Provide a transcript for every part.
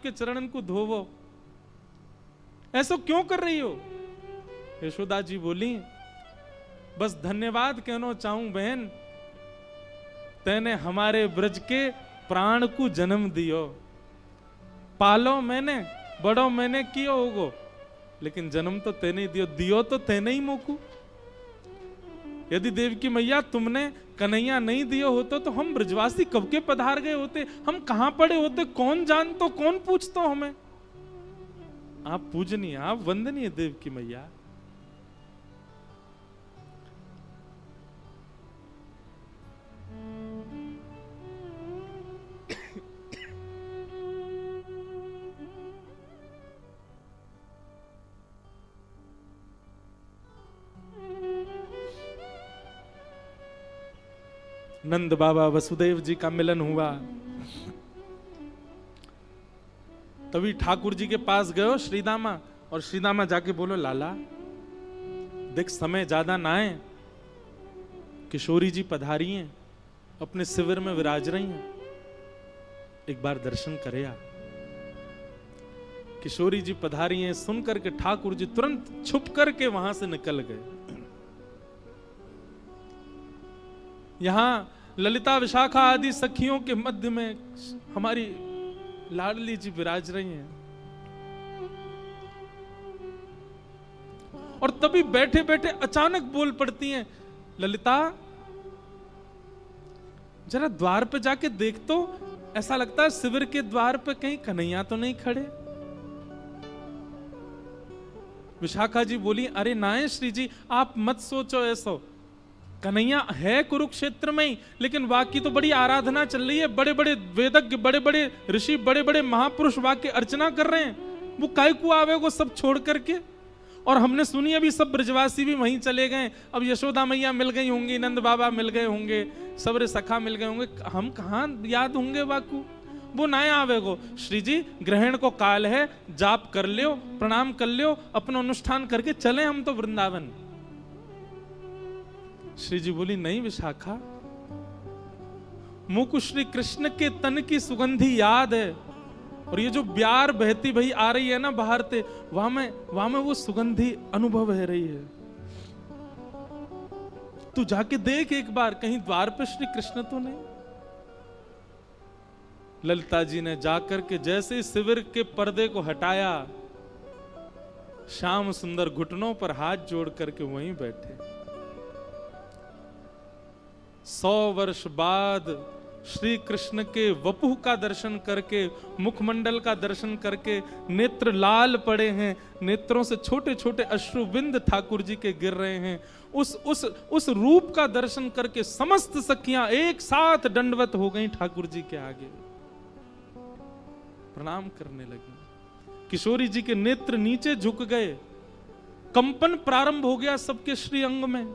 के चरणन को धोवो, ऐसा क्यों कर रही हो? यशोदा जी बोली, बस धन्यवाद कहना चाहूं बहन, तेने हमारे ब्रज के प्राण को जन्म दियो। पालो मैंने, बड़ो मैंने कियो होगो, लेकिन जन्म तो तेने दियो, दियो तो तेने ही मोकू। यदि देवकी मैया तुमने कन्हैया नहीं दियो होतो तो हम ब्रजवासी कब के पधार गए होते, हम कहां पड़े होते, कौन जानतो, कौन पूछतो हमें। आप पूजनीय, आप वंदनीय देवकी मैया। नंद बाबा वसुदेव जी का मिलन हुआ, तभी ठाकुर जी के पास गए श्रीदामा, और श्रीदामा जाके बोलो, लाला देख समय ज्यादा ना है, किशोरी जी पधारी हैं, अपने शिविर में विराज रही हैं, एक बार दर्शन करे आ। किशोरी जी पधारी हैं सुन करके ठाकुर जी तुरंत छुप करके वहां से निकल गए। यहां ललिता विशाखा आदि सखियों के मध्य में हमारी लाडली जी विराज रही हैं, और तभी बैठे बैठे अचानक बोल पड़ती हैं, ललिता जरा द्वार पे जाके देख तो, ऐसा लगता है शिविर के द्वार पे कहीं कन्हैया तो नहीं खड़े। विशाखा जी बोली, अरे नाय श्री जी, आप मत सोचो ऐसा, कन्हैया है कुरुक्षेत्र में ही, लेकिन वाकी तो बड़ी आराधना चल रही है, बड़े बड़े वेदज्ञ, बड़े बड़े ऋषि, बड़े बड़े महापुरुष वाक्य अर्चना कर रहे हैं, वो काय को आवेगो सब छोड़ करके। और हमने सुनी अभी सब ब्रजवासी भी वहीं चले गए, अब यशोदा मैया मिल गई होंगी, नंद बाबा मिल गए होंगे, सबरे सखा मिल गए होंगे, हम कहां याद होंगे वाकू, वो ना आवेगो। श्री जी ग्रहण को काल है, जाप कर लियो, प्रणाम कर लियो, अपना अनुष्ठान करके चले हम तो वृंदावन। श्री जी बोली, नहीं विशाखा, मुख श्री कृष्ण के तन की सुगंधी याद है, और ये जो ब्यार बहती भई आ रही है ना बाहर से, वहां में वो सुगंधी अनुभव है रही है। तू जाके देख एक बार, कहीं द्वार पे श्री कृष्ण तो नहीं। ललिता जी ने जाकर के जैसे शिविर के पर्दे को हटाया, श्याम सुंदर घुटनों पर हाथ जोड़ करके वहीं बैठे। 100 वर्ष बाद श्री कृष्ण के वपुह का दर्शन करके, मुखमंडल का दर्शन करके नेत्र लाल पड़े हैं, नेत्रों से छोटे छोटे अश्रु बिंद ठाकुर जी के गिर रहे हैं। उस रूप का दर्शन करके समस्त सखियां एक साथ दंडवत हो गई ठाकुर जी के आगे, प्रणाम करने लगी। किशोरी जी के नेत्र नीचे झुक गए, कंपन प्रारंभ हो गया सबके श्री अंग में।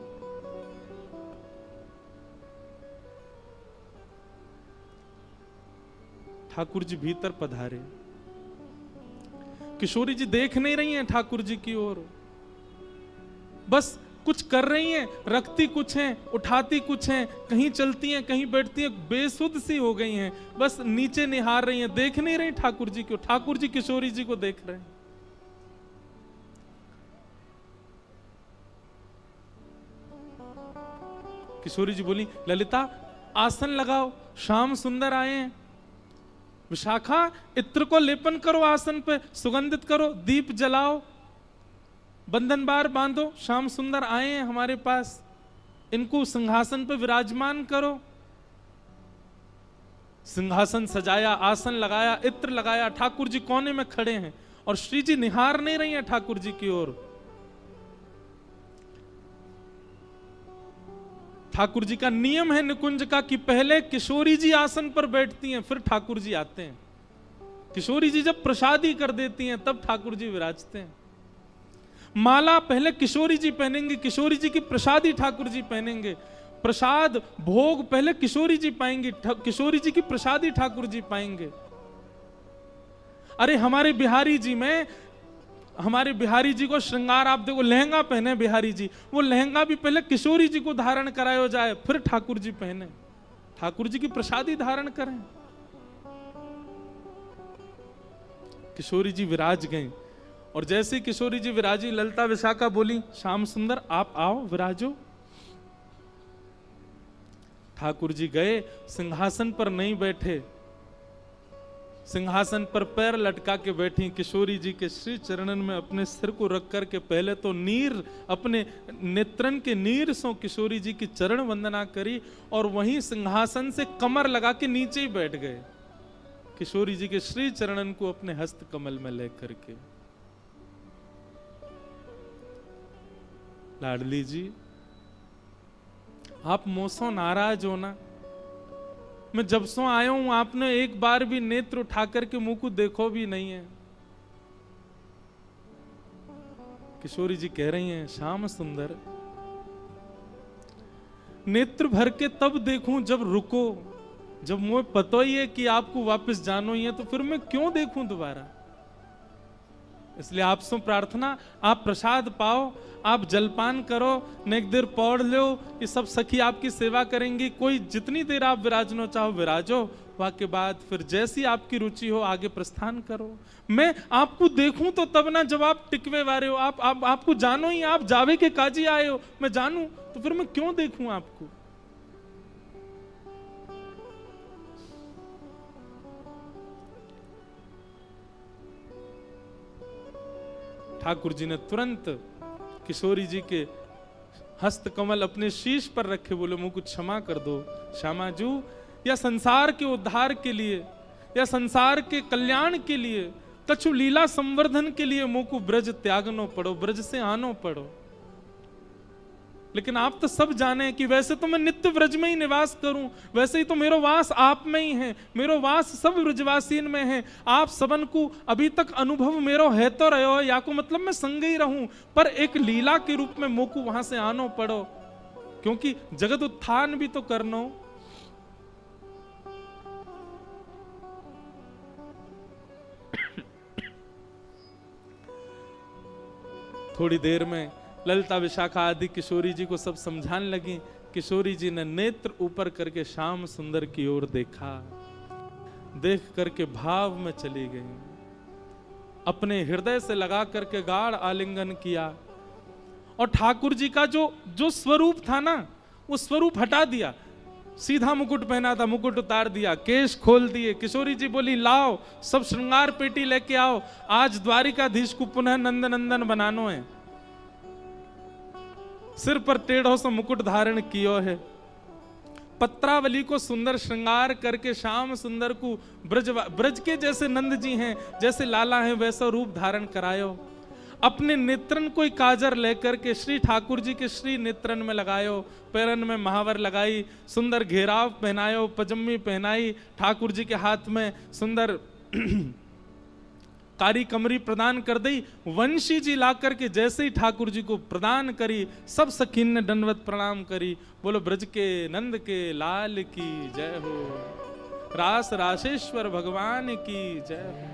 ठाकुर जी भीतर पधारे, किशोरी जी देख नहीं रही हैं ठाकुर जी की ओर, बस कुछ कर रही हैं, रखती कुछ हैं, उठाती कुछ हैं, कहीं चलती हैं, कहीं बैठती हैं, बेसुध सी हो गई हैं, बस नीचे निहार रही हैं, देख नहीं रही ठाकुर जी को। ठाकुर जी किशोरी जी को देख रहे हैं। किशोरी जी बोली, ललिता आसन लगाओ, श्याम सुंदर आए हैं। विशाखा इत्र को लेपन करो, आसन पे सुगंधित करो, दीप जलाओ, बंधन बार बांधो, श्याम सुंदर आए हैं हमारे पास, इनको सिंहासन पे विराजमान करो। सिंहासन सजाया, आसन लगाया, इत्र लगाया, ठाकुर जी कोने में खड़े हैं, और श्री जी निहार नहीं रही हैं ठाकुर जी की ओर। ठाकुर जी का नियम है निकुंज का कि पहले किशोरी जी आसन पर बैठती हैं, फिर ठाकुर जी आते हैं। किशोरी जी जब प्रसादी कर देती हैं तब ठाकुर जी विराजते हैं। माला पहले किशोरी जी पहनेंगे, किशोरी जी की प्रसादी ठाकुर जी पहनेंगे। प्रसाद भोग पहले किशोरी जी पाएंगे, किशोरी जी की प्रसादी ठाकुर जी पाएंगे। अरे हमारे बिहारी जी में, हमारे बिहारी जी को श्रृंगार आप देखो, लहंगा पहने बिहारी जी, वो लहंगा भी पहले किशोरी जी को धारण कराया जाए, फिर ठाकुर जी पहने, ठाकुर जी की प्रसादी धारण करें। किशोरी जी विराज गए। और जैसे किशोरी जी विराजी, ललिता विशाखा बोली, श्याम सुंदर आप आओ विराजो। ठाकुर जी गए, सिंहासन पर नहीं बैठे, सिंहासन पर पैर लटका के बैठी किशोरी जी के श्री चरणन में अपने सिर को रख करके पहले तो नीर, अपने नेत्रन के नीर से किशोरी जी की चरण वंदना करी और वहीं सिंहासन से कमर लगा के नीचे ही बैठ गए, किशोरी जी के श्री चरणन को अपने हस्त कमल में लेकर के। लाडली जी, आप मोसो नाराज हो ना, मैं जब से आया हूं आपने एक बार भी नेत्र उठा करके मुंह को देखो भी नहीं है। किशोरी जी कह रही हैं, श्याम सुंदर नेत्र भर के तब देखूं जब रुको, जब मुझे पता ही है कि आपको वापस जानो ही है तो फिर मैं क्यों देखूं दोबारा। इसलिए आपसे प्रार्थना, आप प्रसाद पाओ, आप जलपान करो, नेक देर पौड़ लो, ये सब सखी आपकी सेवा करेंगी। कोई जितनी देर आप विराजनो चाहो विराजो, वाके बाद फिर जैसी आपकी रुचि हो आगे प्रस्थान करो। मैं आपको देखूं तो तब ना जब आप टिकवे वारे हो, आपको जानो ही, आप जावे के काजी आए हो, मैं जानूं तो फिर मैं क्यों देखूं आपको। ठाकुर जी ने तुरंत किशोरी जी के हस्त कमल अपने शीश पर रखे, बोले मुझको क्षमा कर दो श्यामाजू, या संसार के उद्धार के लिए या संसार के कल्याण के लिए, कछु लीला संवर्धन के लिए मुझको ब्रज त्यागनो पड़ो, ब्रज से आनो पड़ो। लेकिन आप तो सब जाने कि वैसे तो मैं नित्य ब्रज में ही निवास करूं, वैसे ही तो मेरो वास आप में ही है, मेरो वास सब ब्रजवासीन में है। आप सबन को अभी तक अनुभव मेरो है तो रहो, या को मतलब मैं संग ही रहूं, पर एक लीला के रूप में मोको वहां से आनो पड़ो, क्योंकि जगत उत्थान भी तो करनो। थोड़ी देर में ललिता विशाखा आदि किशोरी जी को सब समझाने लगी। किशोरी जी ने नेत्र ऊपर करके श्याम सुंदर की ओर देखा, देख करके भाव में चली गई, अपने हृदय से लगा करके गाढ़ आलिंगन किया और ठाकुर जी का जो स्वरूप था ना, वो स्वरूप हटा दिया। सीधा मुकुट पहना था, मुकुट उतार दिया, केश खोल दिए। किशोरी जी बोली, लाओ सब श्रृंगार पेटी लेके आओ, आज द्वारिकाधीश को पुनः नंद नंदन बनानो है। सिर पर टेढ़ों से मुकुट धारण कियो है, पत्रावली को सुंदर श्रृंगार करके श्याम सुंदर को ब्रज के जैसे नंद जी हैं, जैसे लाला हैं, वैसा रूप धारण करायो। अपने नेत्रन को काजर लेकर के श्री ठाकुर जी के श्री नेत्रन में लगायो, पैरन में महावर लगाई, सुंदर घेराव पहनायो, पजम्मी पहनाई, ठाकुर जी के हाथ में सुंदर कारी कमरी प्रदान कर दी। वंशी जी ला करके जैसे ही ठाकुर जी को प्रदान करी, सब सखीन ने दंडवत प्रणाम करी। बोलो ब्रज के नंद के लाल की जय हो, रास राशेश्वर भगवान की जय हो।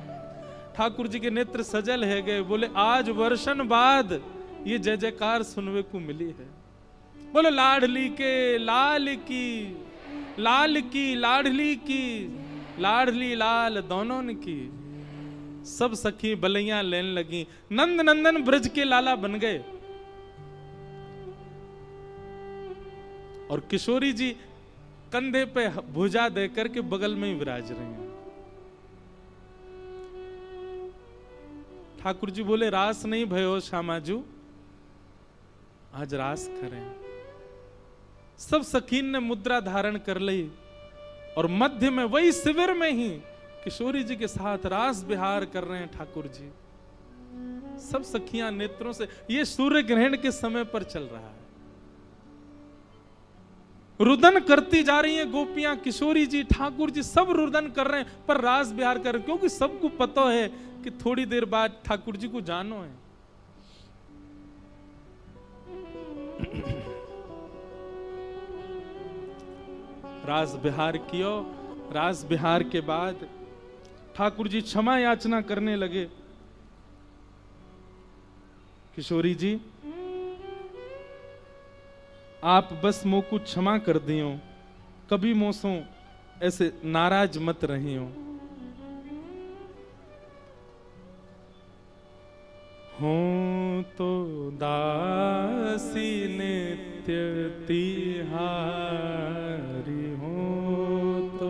ठाकुर जी के नेत्र सजल है गए, बोले आज वर्षन बाद ये जय जयकार सुनने को मिली है। बोलो लाडली के लाल की, लाल की लाडली की, लाडली लाल दोनों की। सब सखी बलैया लेने लगी, नंद नंदन ब्रज के लाला बन गए। और किशोरी जी कंधे पे भुजा देकर के बगल में ही विराज रहे हैं। ठाकुर जी बोले, रास नहीं भयो श्यामाजू, आज रास करें। सब सखीन ने मुद्रा धारण कर ली और मध्य में वही शिविर में ही किशोरी जी के साथ रास विहार कर रहे हैं ठाकुर जी। सब सखियां नेत्रों से, ये सूर्य ग्रहण के समय पर चल रहा है, रुदन करती जा रही हैं गोपियां, किशोरी जी ठाकुर जी सब रुदन कर रहे हैं, पर रास विहार कर रहे हैं, क्योंकि सबको पता है कि थोड़ी देर बाद ठाकुर जी को जानो है। रास विहार कियो, रास विहार के बाद ठाकुर जी क्षमा याचना करने लगे। किशोरी जी आप बस मो को क्षमा कर दियो, कभी मोसो ऐसे नाराज मत रही हो। हूँ तो दासी नित्य तिहारी, हूँ तो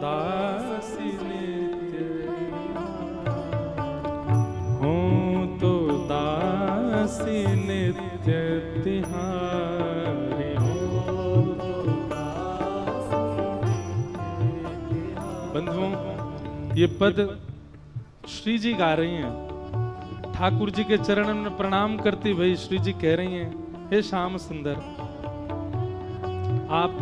दासी नित्य, हूँ तो दासी नित्य तिहारी, बंधुओं ये पद श्री जी गा रही हैं, ठाकुर जी के चरणों में प्रणाम करती भाई श्री जी कह रही हैं, हे श्याम सुंदर, आप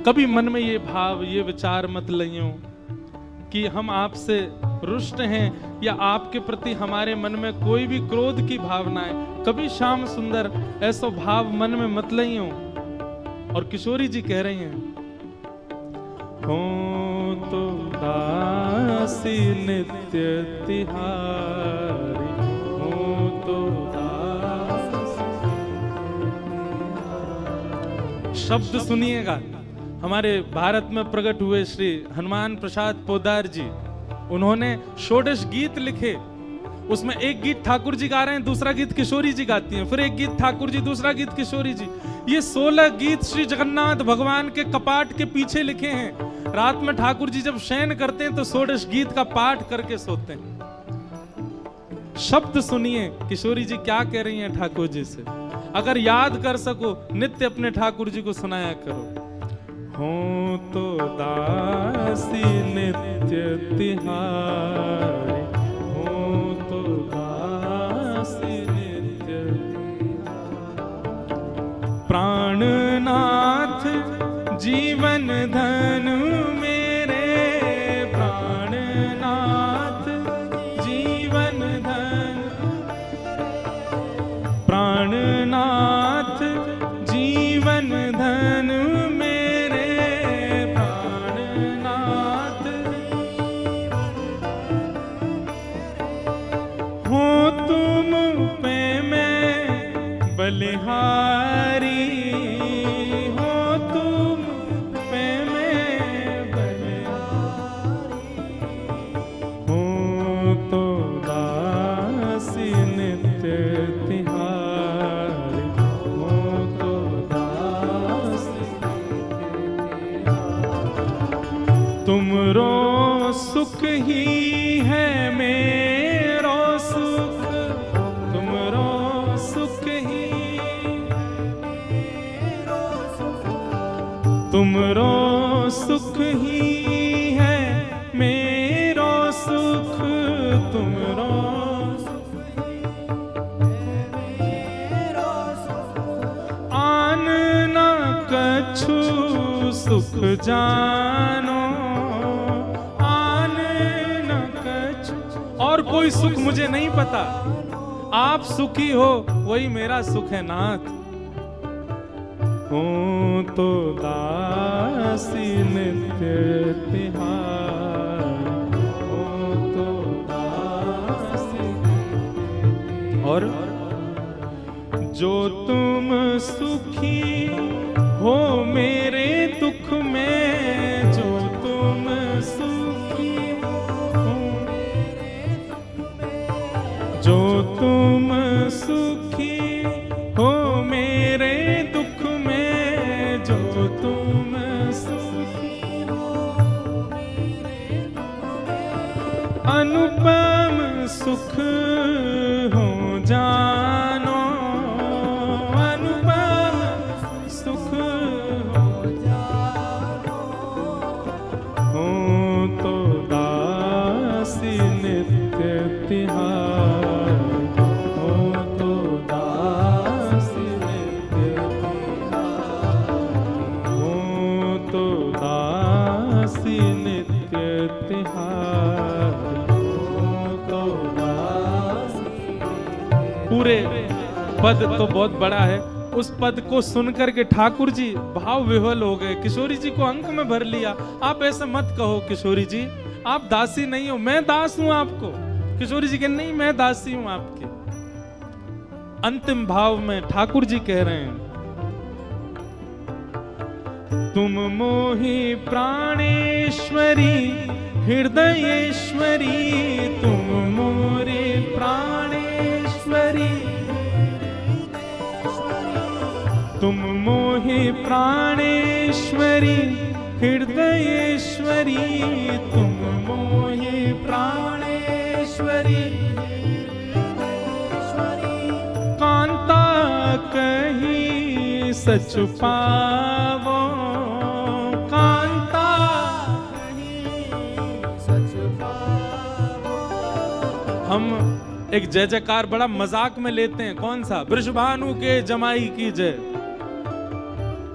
कभी मन में ये भाव ये विचार मत लियो कि हम आपसे रुष्ट हैं या आपके प्रति हमारे मन में कोई भी क्रोध की भावना है, कभी श्याम सुंदर ऐसा भाव मन में मत लियो। और किशोरी जी कह रही हैं, हो तो दासी नित्य तिहारी, हो तो दासी। शब्द सुनिएगा, हमारे भारत में प्रकट हुए श्री हनुमान प्रसाद पोद्दार जी, उन्होंने षोडश गीत लिखे, उसमें एक गीत ठाकुर जी गा रहे हैं, दूसरा गीत किशोरी जी गाती हैं, फिर एक गीत ठाकुर जी, दूसरा गीत किशोरी जी। ये 16 गीत श्री जगन्नाथ भगवान के कपाट के पीछे लिखे हैं। रात में ठाकुर जी जब शयन करते हैं तो षोडश गीत का पाठ करके सोते हैं। शब्द सुनिए किशोरी जी क्या कह रही हैं ठाकुर जी से, अगर याद कर सको नित्य अपने ठाकुर जी को सुनाया करो। हो तो दासी नित्य तिहारी, हो तो दासी नित्य, प्राणनाथ जीवन धन मेरे, प्राणनाथ जीवन धन, प्राणनाथ जीवन धन मेरे, प्राणनाथ हो तुम पे मैं बलिहारी, तुमरो सुख ही है मेरो सुख, तुमरो सुख ही, तुमरो सुख ही है मेरो सुख, तुमरो आन न कछु सुख जानो, और कोई सुख मुझे नहीं पता, आप सुखी हो वही मेरा सुख है नाथ। हो तो दासी नित्य तिहारी, हो तो दासी, और जो तुम सुखी हो मेरे दुख में, जो तुम सुखी हो, जो तुम सुखी हो मेरे दुख में, जो तुम सुखी हो मेरे दुख में, अनुपम सुख हो जानो, अनुपम सुख हो जानो, हो तो दासी नित्य तिहारी, हो तो दासी नित्य तिहारी, हो तो दासी नित्य तिहारी, हो तो दासी। पूरे पद तो बहुत बड़ा है, उस पद को सुनकर के ठाकुर जी भाव विह्वल हो गए, किशोरी जी को अंक में भर लिया। आप ऐसे मत कहो किशोरी जी, आप दासी नहीं हो, मैं दास हूं आपको। किशोरी जी के नहीं, मैं दासी हूं आपके। अंतिम भाव में ठाकुर जी कह रहे हैं, तुम मोहि प्राणेश्वरी हृदयेश्वरी तुम मोरे प्राणेश्वरी, तुम मोहे प्राणेश्वरी, हृदयेश्वरी तुम मोहे प्राणेश्वरी। कांता कही सच पावो, कांता कही सच पावो। हम एक जय जयकार बड़ा मजाक में लेते हैं, कौन सा? वृषभानु के जमाई की जय।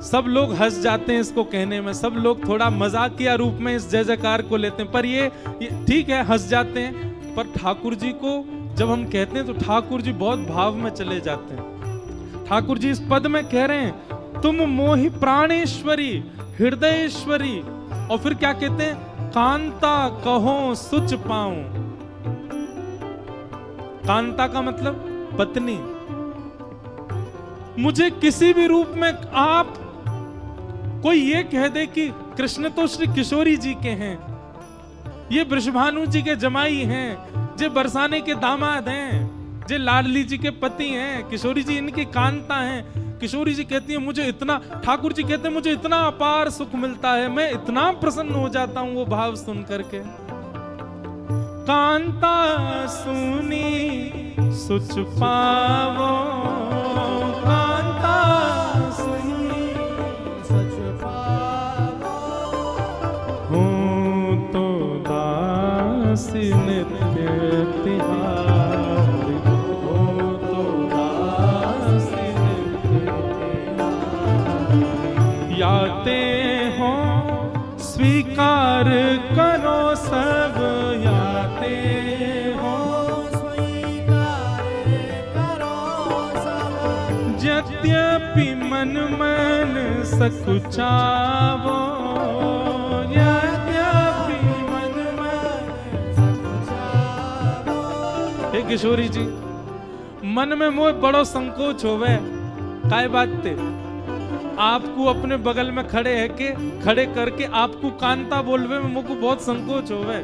सब लोग हंस जाते हैं इसको कहने में, सब लोग थोड़ा मजाकिया रूप में इस जय जयकार को लेते हैं, पर ये ठीक है, हंस जाते हैं। पर ठाकुर जी को जब हम कहते हैं तो ठाकुर जी बहुत भाव में चले जाते हैं। ठाकुर जी इस पद में कह रहे हैं तुम मोहि प्राणेश्वरी, हृदयेश्वरी, और फिर क्या कहते हैं? कांता कहो सुच पाऊं। कांता का मतलब पत्नी। मुझे किसी भी रूप में आप, कोई ये कह दे कि कृष्ण तो श्री किशोरी जी के हैं, ये वृषभानु जी के जमाई हैं, जे बरसाने के दामाद हैं, जे लाडली जी के पति हैं, किशोरी जी इनकी कांता हैं। किशोरी जी कहती है मुझे इतना, ठाकुर जी कहते हैं मुझे इतना अपार सुख मिलता है, मैं इतना प्रसन्न हो जाता हूं वो भाव सुन करके। कांता सुनी सुच पावो, कांता सुनी सुच पावो। हूँ तो दासी नित्य तिहारी, हूँ तो दासी नित्य तिहारी। याते हो स्वीकार करो सब, याते हो स्वीकार करो सब। यद्यपि मन मन सकुचावो, यद्यपि मन मन सकुचावो। हे किशोरी जी, मन में मोह बड़ो संकोच होवे, काय बात ते? आपको अपने बगल में खड़े करके आपको कांता बोलवे में मुझको बहुत संकोच होवे,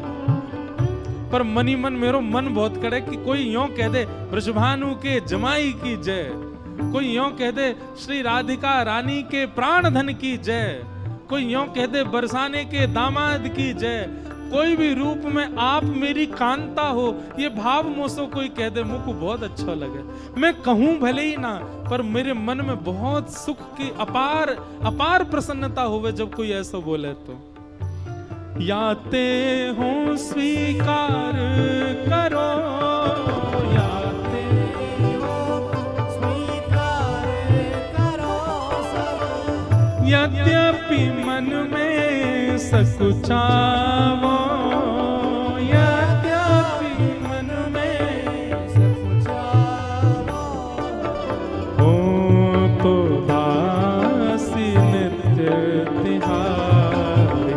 पर मनी मन मेरो मन बहुत करे कि कोई यों कह दे वृषभानु के जमाई की जय, कोई यों कह दे श्री राधिका रानी के प्राण धन की जय, कोई यों कह दे बरसाने के दामाद की जय। कोई भी रूप में आप मेरी कांता हो, ये भाव मोसो कोई कह दे मुझको बहुत अच्छा लगे। मैं कहूं भले ही ना, पर मेरे मन में बहुत सुख की अपार अपार प्रसन्नता होवे जब कोई ऐसा बोले तो। याते हो स्वीकार करो, याते हो स्वीकार करो सब। यद्यपि मन में सकुचावो, यद्यपि मन में सकुचावो। हो तो दासी नित्य तिहारी,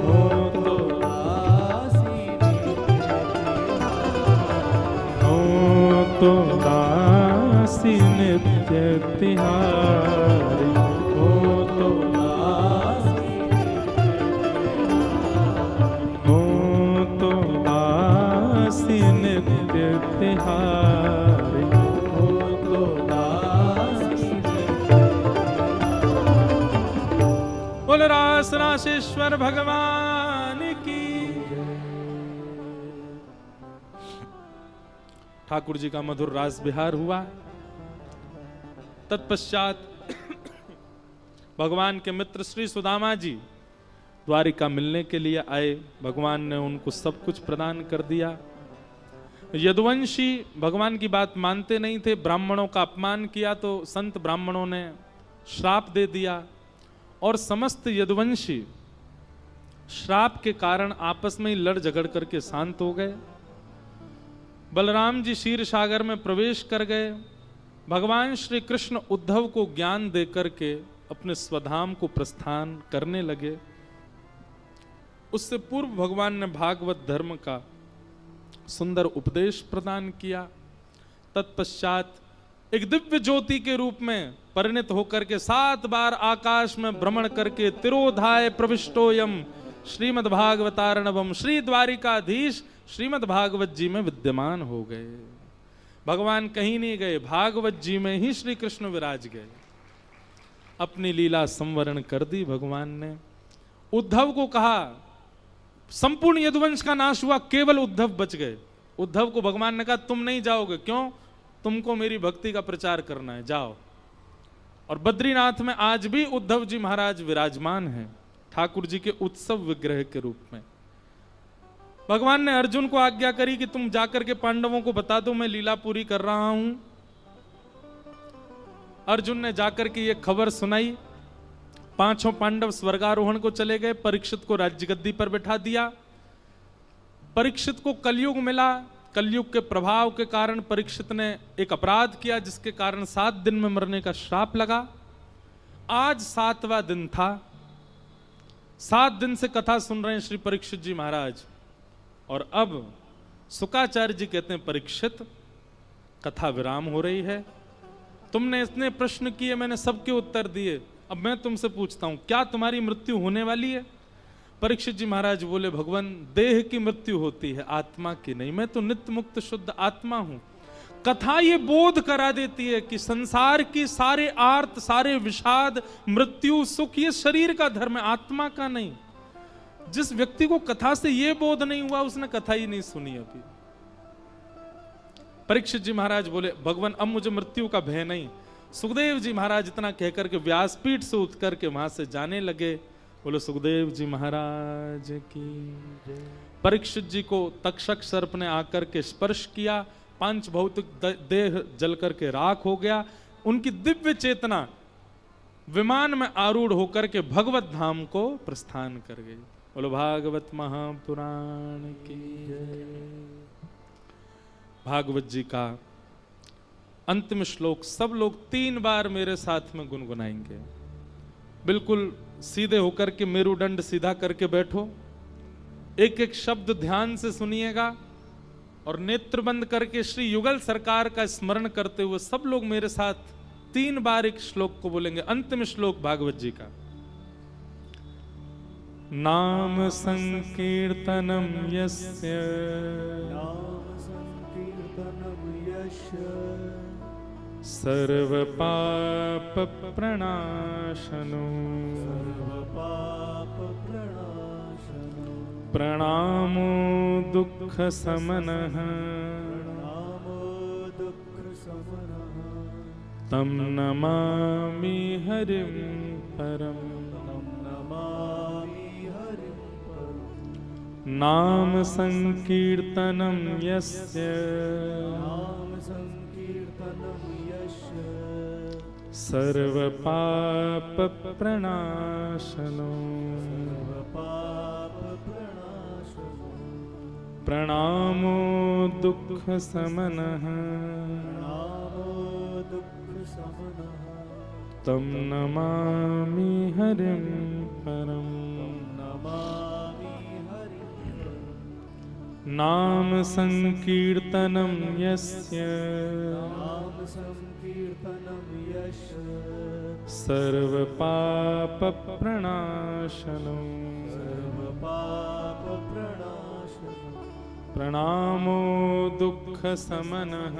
हो तो दासी नित्य तिहारी, हो तो दासी नित्य तिहारी, हो तो नित्य तिहारी, हो तो दासी। बोल रास रासेश्वर भगवान की। ठाकुर जी का मधुर रास बिहार हुआ। तत्पश्चात भगवान के मित्र श्री सुदामा जी द्वारिका मिलने के लिए आए। भगवान ने उनको सब कुछ प्रदान कर दिया। यदुवंशी भगवान की बात मानते नहीं थे, ब्राह्मणों का अपमान किया तो संत ब्राह्मणों ने श्राप दे दिया और समस्त यदुवंशी श्राप के कारण आपस में ही लड़ झगड़ करके शांत हो गए। बलराम जी क्षीर सागर में प्रवेश कर गए। भगवान श्री कृष्ण उद्धव को ज्ञान दे करके अपने स्वधाम को प्रस्थान करने लगे। उससे पूर्व भगवान ने भागवत धर्म का सुंदर उपदेश प्रदान किया। तत्पश्चात एक दिव्य ज्योति के रूप में परिणत होकर के 7 बार आकाश में भ्रमण करके तिरोधाय प्रविष्टोयम श्रीमद्भागवतार्णवम श्री द्वारिकाधीश श्रीमद् भागवत जी में विद्यमान हो गए। भगवान कहीं नहीं गए, भागवत जी में ही श्री कृष्ण विराज गए। अपनी लीला संवरण कर दी भगवान ने। उद्धव को कहा, संपूर्ण यदुवंश का नाश हुआ, केवल उद्धव बच गए। उद्धव को भगवान ने कहा तुम नहीं जाओगे, क्यों? तुमको मेरी भक्ति का प्रचार करना है, जाओ। और बद्रीनाथ में आज भी उद्धव जी महाराज विराजमान हैं, ठाकुर जी के उत्सव विग्रह के रूप में। भगवान ने अर्जुन को आज्ञा करी कि तुम जाकर के पांडवों को बता दो मैं लीला पूरी कर रहा हूं। अर्जुन ने जाकर के ये खबर सुनाई। पांचों पांडव स्वर्गारोहण को चले गए। परीक्षित को राज्य गद्दी पर बैठा दिया। परीक्षित को कलयुग मिला। कलयुग के प्रभाव के कारण परीक्षित ने एक अपराध किया, जिसके कारण 7 दिन में मरने का श्राप लगा। आज 7वां दिन था। 7 दिन से कथा सुन रहे हैं श्री परीक्षित जी महाराज। और अब शुकाचार्य जी कहते हैं, परीक्षित कथा विराम हो रही है। तुमने इतने प्रश्न किए, मैंने सबके उत्तर दिए। अब मैं तुमसे पूछता हूं, क्या तुम्हारी मृत्यु होने वाली है? परीक्षित जी महाराज बोले, भगवान देह की मृत्यु होती है, आत्मा की नहीं। मैं तो नित्य मुक्त शुद्ध आत्मा हूं। कथा ये बोध करा देती है कि संसार की सारे आर्त, सारे विषाद, मृत्यु, सुख, ये शरीर का धर्म है, आत्मा का नहीं। जिस व्यक्ति को कथा से ये बोध नहीं हुआ, उसने कथा ही नहीं सुनी अभी। परीक्षित जी महाराज बोले, भगवान अब मुझे मृत्यु का भय नहीं। सुखदेव जी महाराज इतना कहकर के व्यासपीठ से उठ करके वहां से जाने लगे। बोलो सुखदेव जी महाराज की। परीक्षित जी को तक्षक सर्प ने आकर के स्पर्श किया। 5 भौतिक देह जल करके राख हो गया। उनकी दिव्य चेतना विमान में आरूढ़ होकर के भगवत धाम को प्रस्थान कर गई। बोलो भागवत महापुराण की जय। भागवत जी का अंतिम श्लोक सब लोग 3 बार मेरे साथ में गुनगुनाएंगे। बिल्कुल सीधे होकर के मेरुदंड सीधा करके बैठो। एक एक शब्द ध्यान से सुनिएगा और नेत्र बंद करके श्री युगल सरकार का स्मरण करते हुए सब लोग मेरे साथ 3 बार एक श्लोक को बोलेंगे। अंतिम श्लोक भागवत जी का। नाम संकीर्तनम यस्य सर्व पाप प्रणाशनो प्रणामो दुख समनः तम नमामि हरिं परम। नाम संकीर्तनम यस्य सर्व पाप प्रणाशनो प्रणामो दुख समनः तम नमामि हरिं परम। नाम संकीर्तनम यस्य सर्व पाप प्रणाशनो प्रणामो दुख समनः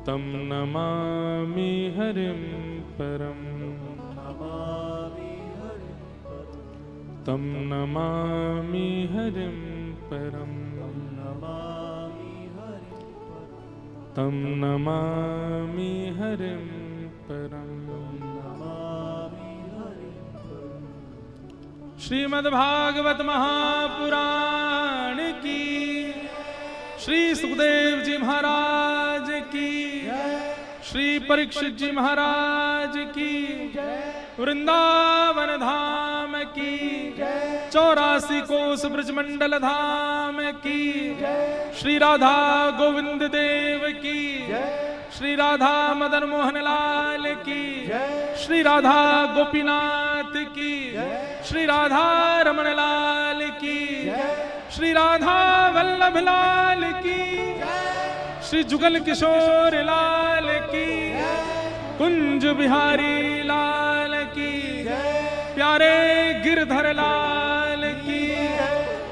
तम नमामि हरिं परम। तम नमामि हरिं परम। तम नमामि हरिं परम। श्रीमद्भागवत महापुराण की, श्री सुखदेव जी महाराज की, श्री परीक्षित जी महाराज की, वृंदावन धाम की, 84 कोस ब्रजमंडल धाम की, श्री राधा गोविंद देव की, श्री राधा मदन मोहन लाल की, श्री राधा गोपीनाथ की, श्री राधा रमण लाल की, श्री राधा वल्लभ लाल की, श्री जुगल किशोर लाल की, कुंज बिहारी लाल की। प्यारे गिरधर लाल की,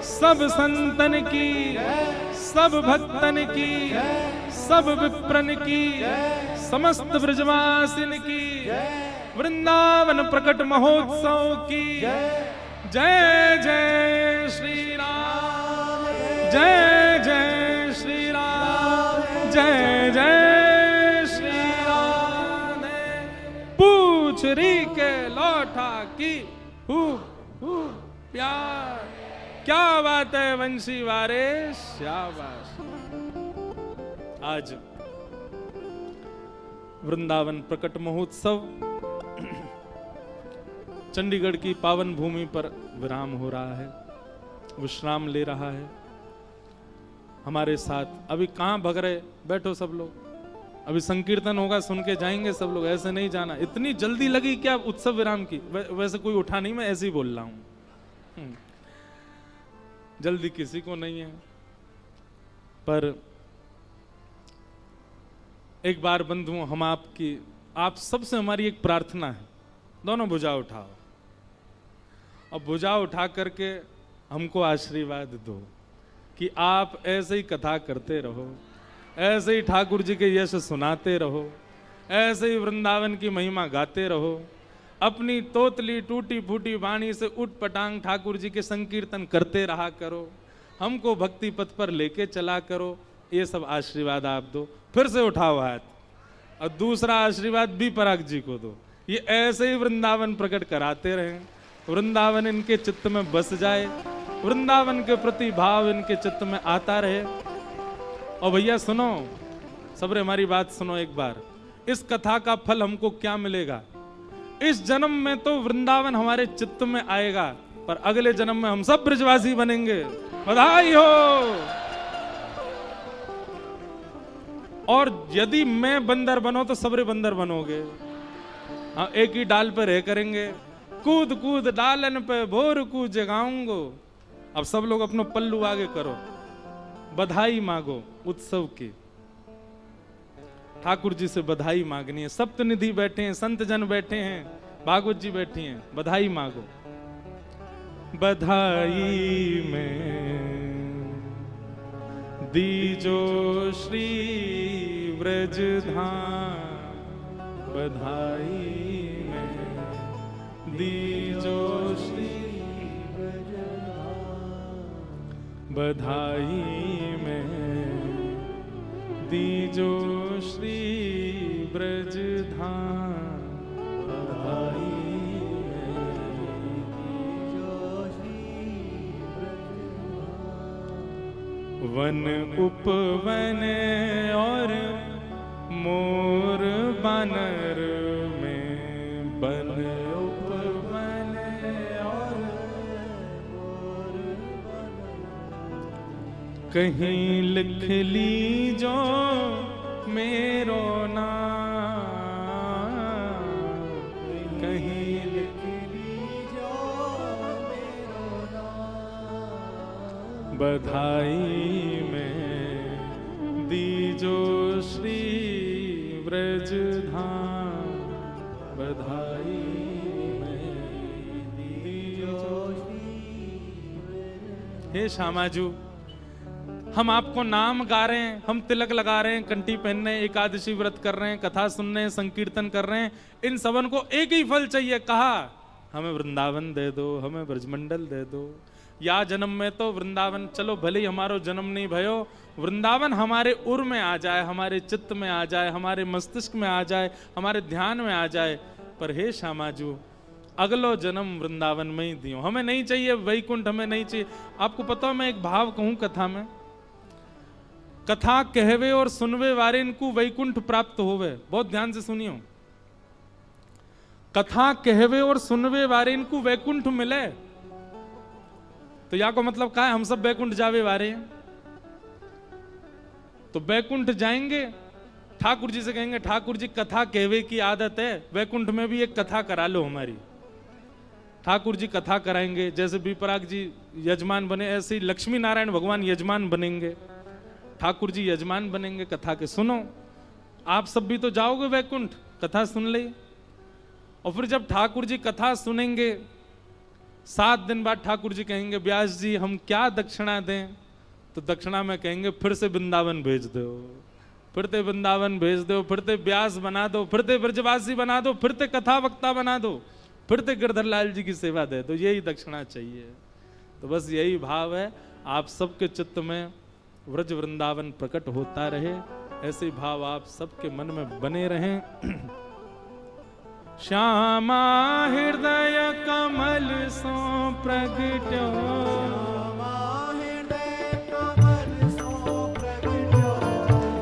सब संतन की, सब भक्तन की, सब विप्रन की, समस्त ब्रजवासिन की, वृंदावन प्रकट महोत्सव की जय जय श्री राम, जय जय श्री राम, जय जय श्री राम। पूछ री के लौटा की हु प्यार, क्या बात है वंशी वारे, शाबाश। आज वृंदावन प्रकट महोत्सव चंडीगढ़ की पावन भूमि पर विराम हो रहा है, विश्राम ले रहा है। हमारे साथ अभी कहां भग रहे, बैठो सब लोग, अभी संकीर्तन होगा, सुन के जाएंगे सब लोग, ऐसे नहीं जाना। इतनी जल्दी लगी क्या उत्सव विराम की? वैसे कोई उठा नहीं, मैं ऐसे ही बोल रहा हूं, जल्दी किसी को नहीं है। पर एक बार बंधुओं, हम आपकी, आप सबसे हमारी एक प्रार्थना है, दोनों भुजा उठाओ और भुजा उठा करके हमको आशीर्वाद दो कि आप ऐसे ही कथा करते रहो, ऐसे ही ठाकुर जी के यश सुनाते रहो, ऐसे ही वृंदावन की महिमा गाते रहो, अपनी तोतली टूटी फूटी वाणी से उठ पटांग ठाकुर जी के संकीर्तन करते रहा करो, हमको भक्ति पथ पर लेके चला करो। ये सब आशीर्वाद आप दो। फिर से उठाओ हाथ, और दूसरा आशीर्वाद भी पराग जी को दो, ये ऐसे ही वृंदावन प्रकट कराते रहें, वृंदावन इनके चित्त में बस जाए, वृंदावन के प्रति भाव इनके चित्त में आता रहे। और भैया सुनो, सबरे हमारी बात सुनो एक बार, इस कथा का फल हमको क्या मिलेगा? इस जन्म में तो वृंदावन हमारे चित्त में आएगा, पर अगले जन्म में हम सब ब्रजवासी बनेंगे। बधाई हो। और यदि मैं बंदर बनो तो सबरे बंदर बनोगे। हाँ, एक ही डाल पे रह करेंगे, कूद कूद डालन पे भोर को जगाऊंगो। अब सब लोग अपना पल्लू आगे करो, बधाई मांगो उत्सव की, ठाकुर जी से बधाई मांगनी है। सप्तनिधि बैठे हैं, संत जन बैठे हैं, भागवत जी बैठी हैं, बधाई मांगो। बधाई में दीजो श्री ब्रज धाम, बधाई में दीजो श्री ब्रज धाम, बधाई में दीजो श्री ब्रज धाम, बधाई वन उपवन और मोर बानर में, बन उपवन और मोर बानर, कहीं लिख लीजो मेरो नाम, कहीं लिख लीजो मेरो नाम, बधाई दीजो श्री ब्रज धाम, बधाई में दीजो श्री। हे श्यामाजू, हम आपको नाम गा रहे हैं, हम तिलक लगा रहे हैं, कंठी पहन रहे हैं, एकादशी व्रत कर रहे हैं, कथा सुन रहे हैं, संकीर्तन कर रहे हैं, इन सबन को एक ही फल चाहिए। कहा हमें वृंदावन दे दो, हमें ब्रजमंडल दे दो। या जन्म में तो वृंदावन, चलो भले ही हमारो जन्म नहीं भयो, वृंदावन हमारे उर में आ जाए, हमारे चित्त में आ जाए, हमारे मस्तिष्क में आ जाए, हमारे ध्यान में आ जाए। पर हे श्यामाजू, अगलो जन्म वृंदावन में ही दियो, हमें नहीं चाहिए वैकुंठ, हमें नहीं चाहिए। आपको पता है, मैं एक भाव कहूं कथा में, कथा कहवे और सुनवे वारे इनको वैकुंठ प्राप्त होवे। बहुत ध्यान से सुनियो, कथा कहवे और सुनवे वारे इनको वैकुंठ मिले। तो या को मतलब क्या है? हम सब वैकुंठ जावे वारे हैं, तो वैकुंठ जाएंगे, ठाकुर जी से कहेंगे ठाकुर जी कथा कहवे की आदत है, वैकुंठ में भी एक कथा करा लो हमारी। ठाकुर जी कथा कराएंगे, जैसे विपराग जी यजमान बने, ऐसे ही लक्ष्मी नारायण भगवान यजमान बनेंगे, ठाकुर जी यजमान बनेंगे कथा के। सुनो, आप सब भी तो जाओगे वैकुंठ, कथा सुन ले। और फिर जब ठाकुर जी कथा सुनेंगे, 7 दिन बाद ठाकुर जी कहेंगे व्यास जी हम क्या दक्षिणा दें, तो दक्षिणा में कहेंगे फिर से वृंदावन भेज दो, फिर ते वृंदावन भेज दो, फिर ते व्यास बना दो, फिर ते ब्रजवासी बना दो, फिर ते कथा वक्ता बना दो, फिर ते गिरधर लाल जी की सेवा दे दो। यही दक्षिणा चाहिए। तो बस यही भाव है, आप सबके चित्त में व्रज वृंदावन प्रकट होता रहे, ऐसे भाव आप सबके मन में बने रहें। श्यामा हृदय कमल सो प्रगट्यो,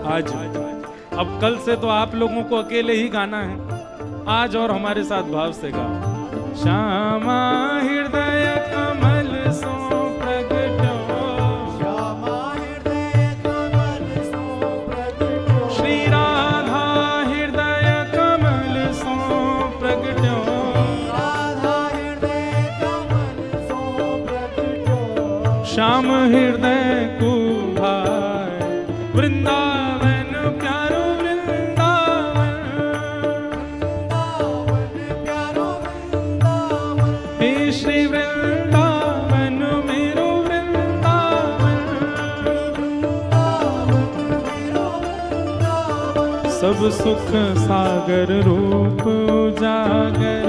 आज अब कल से तो आप लोगों को अकेले ही गाना है, आज और हमारे साथ भाव से गाओ। श्यामा हृदय कमल सो प्रगट्यो, श्यामा हृदय कमल सो प्रगट्यो, श्री राधा हृदय कमल सो प्रगट्यो, राधा हृदय कमल सो प्रगट्यो, श्याम हृदय को भाई वृंदावन प्यारो वृंदावन, वृंदावन प्यारो वृंदावन, हे श्री वृंदावन मेरो वृंदावन, वृंदावन मेरो वृंदावन, सब सुख सागर रूप उजागर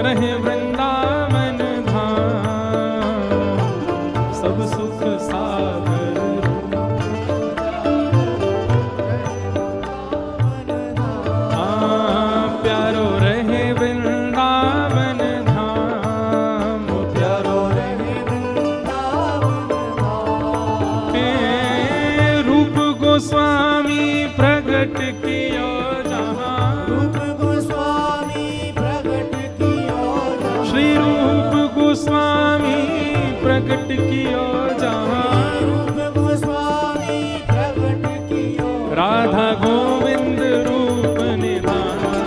रहे वृंदावन धाम, सब सुख सागर प्यारो रहे वृंदावन धाम, प्यारो रहे वृंदावन धाम, हे रूप गोस्वामी प्रगट कियो जहाँ, रूप गोस्वामी प्रगट कियो जहाँ, श्री रूप गोस्वामी प्रगट कियो जहाँ, रूप गोस्वामी प्रगट कियो, राधा गोविंद रूप निधान,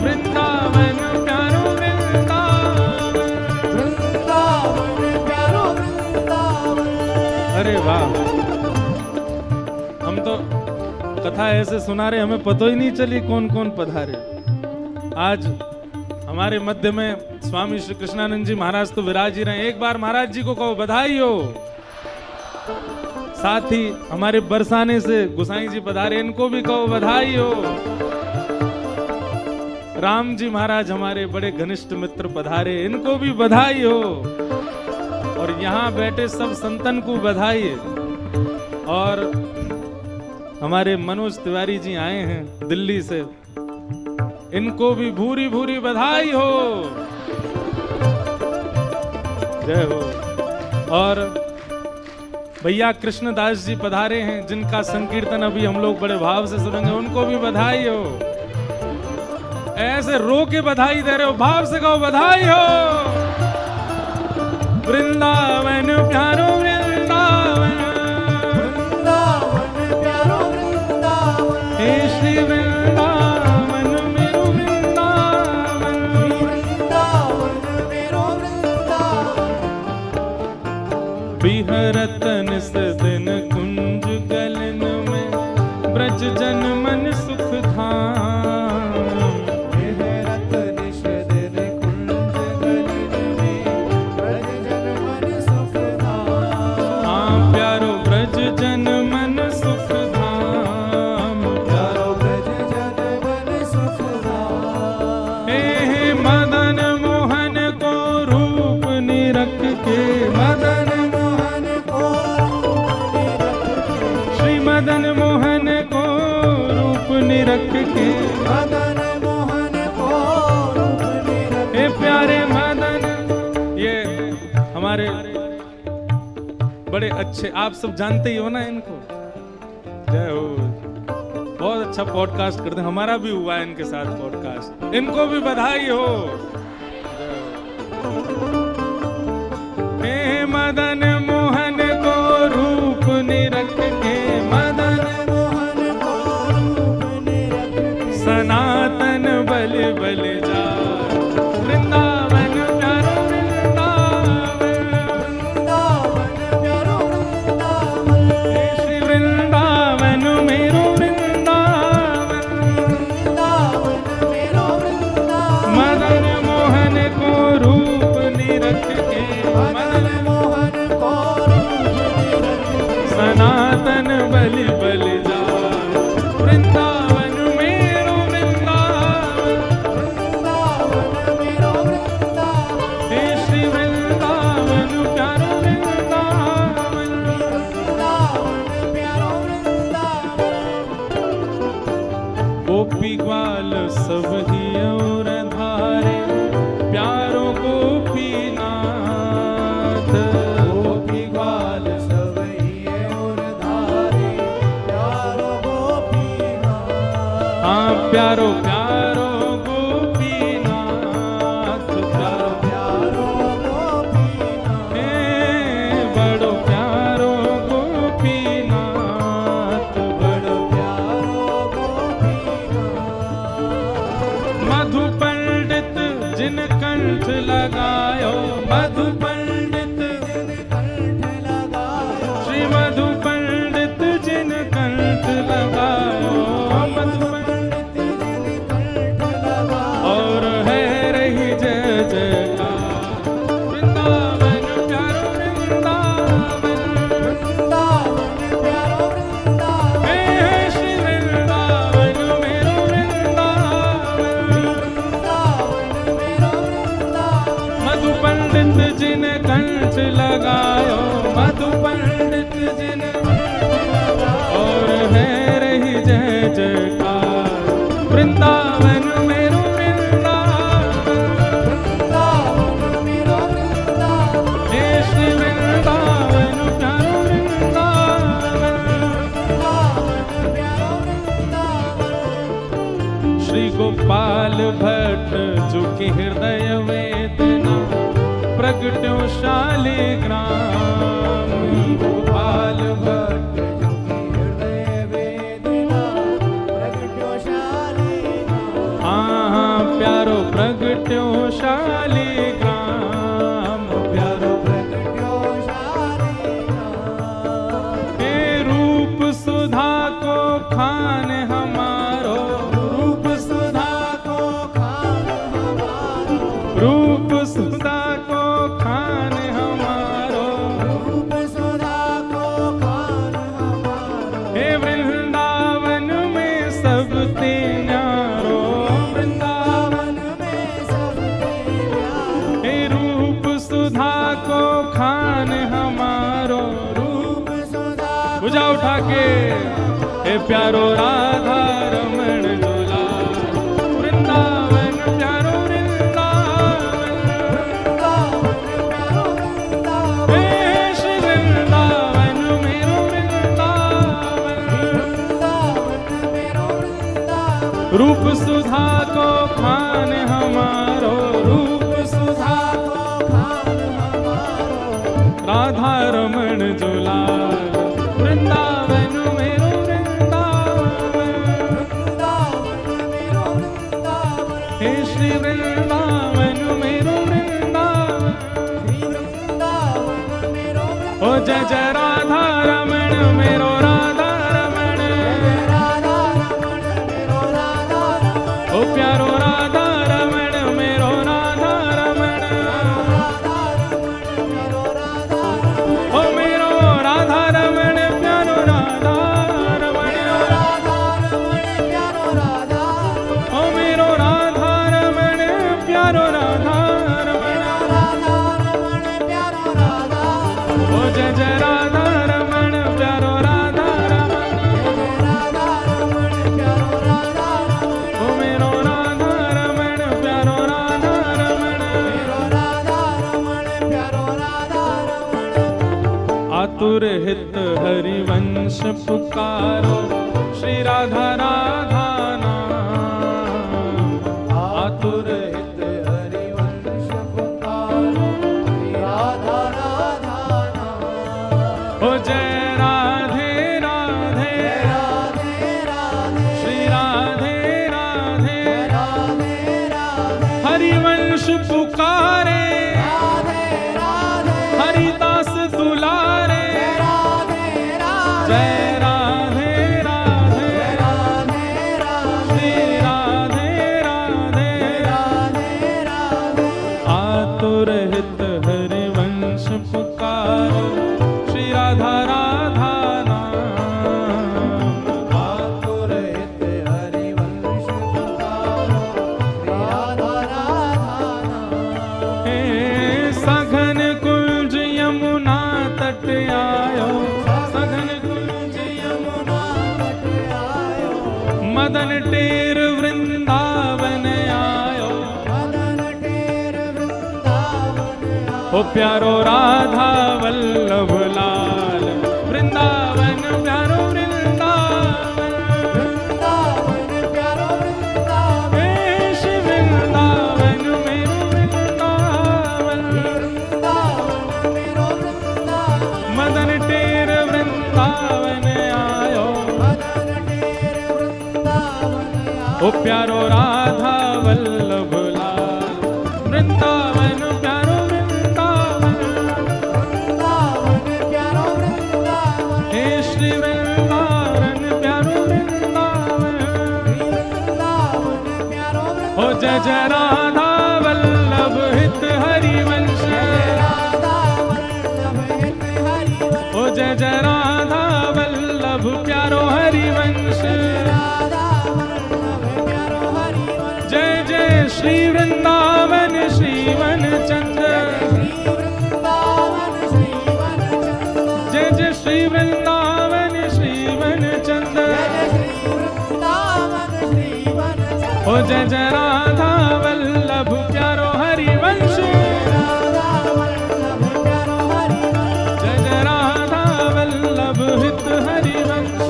वृंदावन प्यारो वृंदावन। वृंदावन प्यारो वृंदावन। अरे वाह, हम तो कथा ऐसे सुना रहे, हमें पता ही नहीं चली कौन कौन पधारे। आज हमारे मध्य में स्वामी श्री कृष्णानंद जी महाराज तो विराज ही रहे, एक बार महाराज जी को कहो बधाई हो। साथ ही हमारे बरसाने से गोसाई जी पधारे, इनको भी कहो बधाई हो। राम जी महाराज हमारे बड़े घनिष्ठ मित्र पधारे, इनको भी बधाई हो। और यहाँ बैठे सब संतन को बधाई। और हमारे मनोज तिवारी जी आए हैं दिल्ली से, इनको भी भूरी भूरी बधाई हो, जय हो। और भैया कृष्णदास जी पधारे हैं, जिनका संकीर्तन अभी हम लोग बड़े भाव से सुनेंगे, उनको भी बधाई हो। ऐसे रो के बधाई दे रहे हो, भाव से कहो बधाई हो। वृंदावन प्यारो वृंदावन, वृंदावन प्यारो वृंदावन, हे श्री वृंदावन मेरो वृंदावन, वृंदावन मेरो वृंदावन, बिहरत निस दिन कुंज गलन में ब्रज जन मन सुख धाम, बिहरत निस दिन कुंज गलन में ब्रज जन मन सुख धाम, हाँ प्यारो ब्रज जन मन सुख धाम, प्यारो ब्रज जन मन सुख धाम, हे मदन मोहन को रूप निरख के, मदन मोहन को रूप निरख के, श्री मदन मोहन को रूप निरख के, मदन मोहन को रूप निरख हे प्यारे मदन। ये हमारे बड़े अच्छे, आप सब जानते ही हो ना इनको, जय हो। बहुत अच्छा पॉडकास्ट करते हैं, हमारा भी हुआ है इनके साथ पॉडकास्ट, इनको भी बधाई हो। हे मदन मोहन को रूप निरख के, मदन मोहन को रूप निरख के, सनातन बल बल जा, वृंदावन प्यारो वृंदावन, वृंदावन प्यारो वृंदावन, हे श्री वृंदावन मेरो वृंदावन, वृंदावन मेरो वृंदावन, मदन सब ही और धारे प्यारो गोपीनाथ। गोपी ग्वाल सब ही और धारे प्यारो गोपीनाथ। हाँ प्यारो प्यारो गोपीनाथ, प्यारो प्यारो गोपीनाथ। हे बड़ो प्यारो गोपीनाथ, बड़ो प्यारो गोपीनाथ। मधु पंडित जिन कंठ लगायो, मधु पंडित कंठ लगायो। श्री मधु पंडित जिन कंठ लगायो, मधु पंडित जिन कंठ लगायो। और है रही जय जयकार वृंदावन प्यारो वृंदावन। वृंदावन प्यारो वृंदावन। हे श्री वृंदावन मेरो वृंदावन। वृंदावन मेरो वृंदावन। मधु पंडित जिन कंठ लगायो, मधु पंडित जिन और है रही जय जयकार वृंदावन मेरो वृंदावन। वृंदावन मेरो वृंदावन। हे श्री वृंदावन प्यारो वृंदावन। वृंदावन प्यारो वृंदावन। श्री गोपाल भट्ट जो कि हृदय वेदना प्रगट्यो शालिग्राम। गोपाल भट्ट जो कि हृदय वेदना प्रगट्यो शालिग्राम। हाँ प्यारो प्रगट्यो शालिग्राम, प्यारो प्रगट्यो शालिग्राम। हे रूप सुधा को खान हमारो, रूप सुधा को खान हमारो। रूप सुधा को खान हमारो। रूप सुधा को खान हमारो। हे वृंदावन में सबते न्यारो, वृंदावन में सबके प्यारो। हे रूप सुधा को खान हमारो। रूप सुधा भुजा उठा के हे प्यारो राधा रमण झूला वृंदावन प्यारो वृंदावन। वृंदावन प्यारो वृंदावन। हे श्री वृंदावन मेरो वृंदावन। वृंदावन मेरो वृंदावन। रूप सुधा को खान हमारो, रूप सुधा को खान हमारो। राधा रमण झूला वृंदावन मेरो वृंदावन। वृंदावन मेरो वृंदावन। हे श्री वृंदावन मेरो वृंदावन। श्री वृंदावन मेरो वृंदावन। ओ जय जय राधा रमण मेरो राधा रमण। राधा रमण मेरो राधा रमण। ओ प्यारो राधा रमण मेरो राधा रमण। राधा रमण मेरो राधा रमण। ओ मेरो राधा रमण प्यारो राधा रमण। राधा रमण प्यारो राधा रमण। ओ मेरो राधा रमण प्यारो राधा रमण। राधा रमण प्यारो राधा रमण। ओ जय जय राधा रमण प्यारो राधा रमण। राधा रमण प्यारो राधा रमण। ओ मेरो राधा रमण प्यारो राधा रमण। मेरो राधा रमण प्यारो राधा रमण। आतुर हित हरिवंश पुकारो श्री राधा राधा नाम। आतुर हित हरिवंश पुकारो श्री राधा राधा नाम। हो जय राधे राधे राधे राधे श्री राधे राधे। राधे राधे हरिवंश पुकारे राधे राधे हरिदास दुलारे। राधे राधे जय राधे राधे राधे राधे श्री राधे राधे। राधे राधे आतुर हित हरिवंश पुकारो श्री राधा राधा नाम। आतुर हित हरिवंश पुकारो श्री राधा राधा नाम। हे सघन कुंज यमुना तट ओ प्यारो राधा वल्लभ लाल, वृंदावन प्यारो वृंदावन, वृंदावन प्यारो वृंदावन, देश वृंदावन मेरो वृंदावन, वृंदावन मेरो वृंदावन, मदन टेर वृंदावन आयो, मदन टेर वृंदावन आयो। ओ प्यारो राधा वल्लभ लाल, वृंदावन प्यारो वृंदावन, वृंदावन प्यारो वृंदावन, हे श्री वृंदावन प्यारो वृंदावन, वृंदावन प्यारो वृंदावन। ओ जय जय राधा वल्लभ हित हरिवंश, राधा वल्लभ हित हरिवंश, ओ जय जय राधा वल्लभ प्यारो हरिवंश, राधा वल्लभ प्यारो हरिवंश। जय जय श्री वृंदावन श्रीवन चंद्र, श्री वृंदावन श्री वनचंद्र, जय जय श्री वृंदावन श्रीवन चंद्र, जय श्री वृंदावन श्री वनचंद्र। ओ जय जय राधा वल्लभ प्यारो हरिवंश, राधा वल्लभ प्यारो हरिवंश, जय जय राधा वल्लभ हित हरिवंश,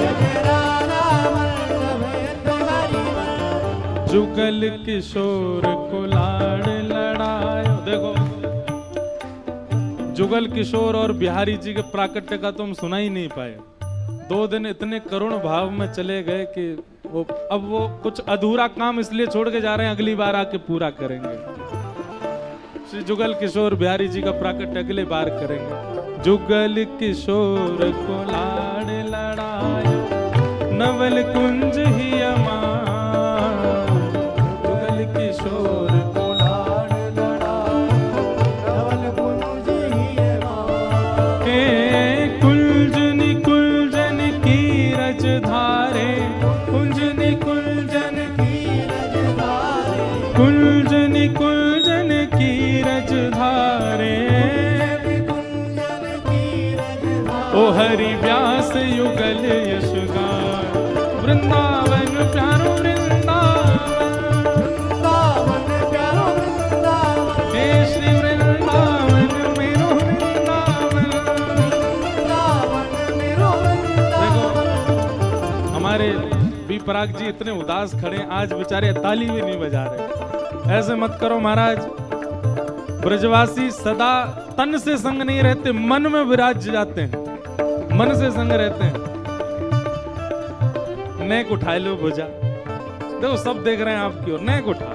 राधा वल्लभ हित हरिवंश। जुगल किशोर को लाड़ लड़ायो। देखो जुगल किशोर और बिहारी जी के प्राकट्य का तुम सुना ही नहीं पाए। 2 दिन इतने करुण भाव में चले गए कि अब वो कुछ अधूरा काम इसलिए छोड़ के जा रहे हैं, अगली बार आके पूरा करेंगे। श्री जुगल किशोर बिहारी जी का प्राकट्य अगले बार करेंगे। जुगल किशोर को लाड़ लड़ायो, नवल कुंज ही अमार, जुगल किशोर को लाड़ लड़ायो, नवल कुंज ही अमार, हे कुंजनी कुंजन की रज धारे, कुंजनी कुंजन की रजधारे, कुंजनी कुंजन की रज धारे, कुंजन की रजधारे। ओ हरि व्यास युगल यश गान, वृंदावन प्यारो वृंदावन, वृंदावन प्यारो वृंदावन, हे श्री वृंदावन मेरो वृंदावन। वृंदावन मेरो वृंदावन। हमारे बी पराग जी इतने उदास खड़े हैं, आज बेचारे ताली भी नहीं बजा रहे। ऐसे मत करो महाराज। ब्रजवासी सदा तन से संग नहीं रहते, मन में विराज जाते हैं, मन से संग रहते हैं। नेक उठा लो भुजा, देखो सब देख रहे हैं आपकी ओर, नेक उठा।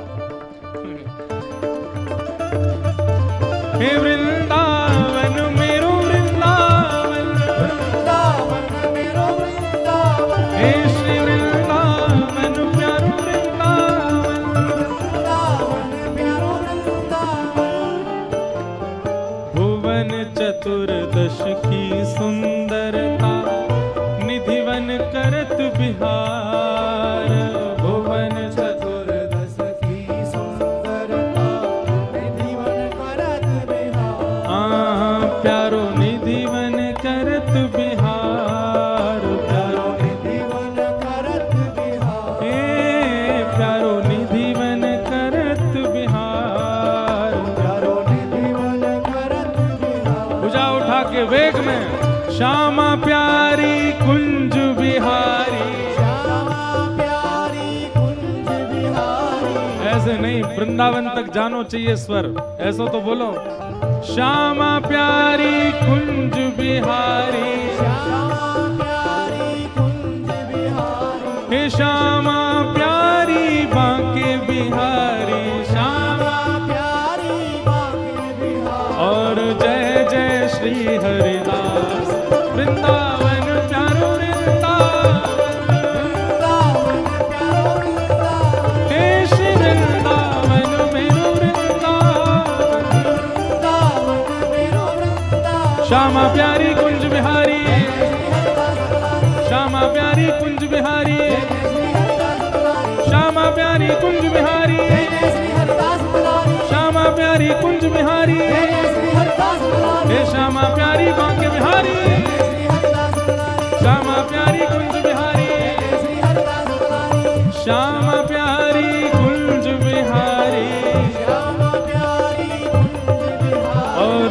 हे वृंदावन मेरो वृंदावन, वृंदावन मेरो वृंदावन, हे श्री वृंदावन प्यारो वृंदावन, वृंदावन प्यारो वृंदावन। भुवन चतुर्दश की सुंदरता, निधिवन करत बिहार, भुवन चतुर्दश की सुंदरता, निधिवन करत बिहार, प्यारो निधिवन करत बिहार, प्यारो निधिवन करत बिहार, हे प्यारो निधिवन करत बिहार। प्यारो निधिवन करत बिहार। भुजा उठा के वेग में, श्यामा प्यारी कुंज बिहारी। श्यामा प्यारी कुंज बिहारी, ऐसे नहीं, वृंदावन तक जानो चाहिए स्वर, ऐसा तो बोलो। श्यामा प्यारी कुंज बिहारी, श्यामा प्यारी कुंज बिहारी, हे श्यामा प्यारी बांके बिहारी, श्यामा प्यारी बांके बिहारी। और जय जय श्री हरिदास, वृंदावन प्यारो वृंदावन, वृंदावन प्यारो वृंदावन, हे श्री वृंदावन मेरो वृंदावन, वृंदावन मेरो वृंदावन। श्यामा प्यारी कुंज बिहारी, श्यामा प्यारी कुंज बिहारी, श्यामा प्यारी कुंज बिहारी, श्यामा प्यारी कुंज बिहारी, हे श्यामा प्यारी बांके बिहारी, श्यामा प्यारी कुंज बिहारी, श्यामा प्यारी कुंज बिहारी। और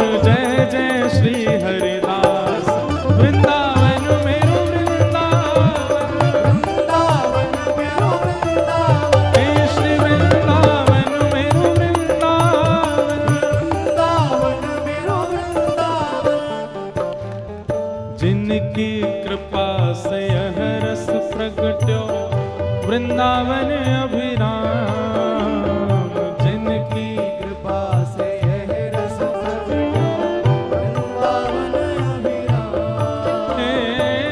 श्री हरिदास वृंदावन मेरो वृंदावन, वृंदावन मेरो वृंदावन, हे श्री वृंदावन मेरो वृंदावन, वृंदावन मेरो वृंदावन। जिनकी कृपा से यह रस प्रगट्यो वृंदावन अभिराम, जिनकी कृपा से यह रस प्रगट्यो वृंदावन अभिराम। हे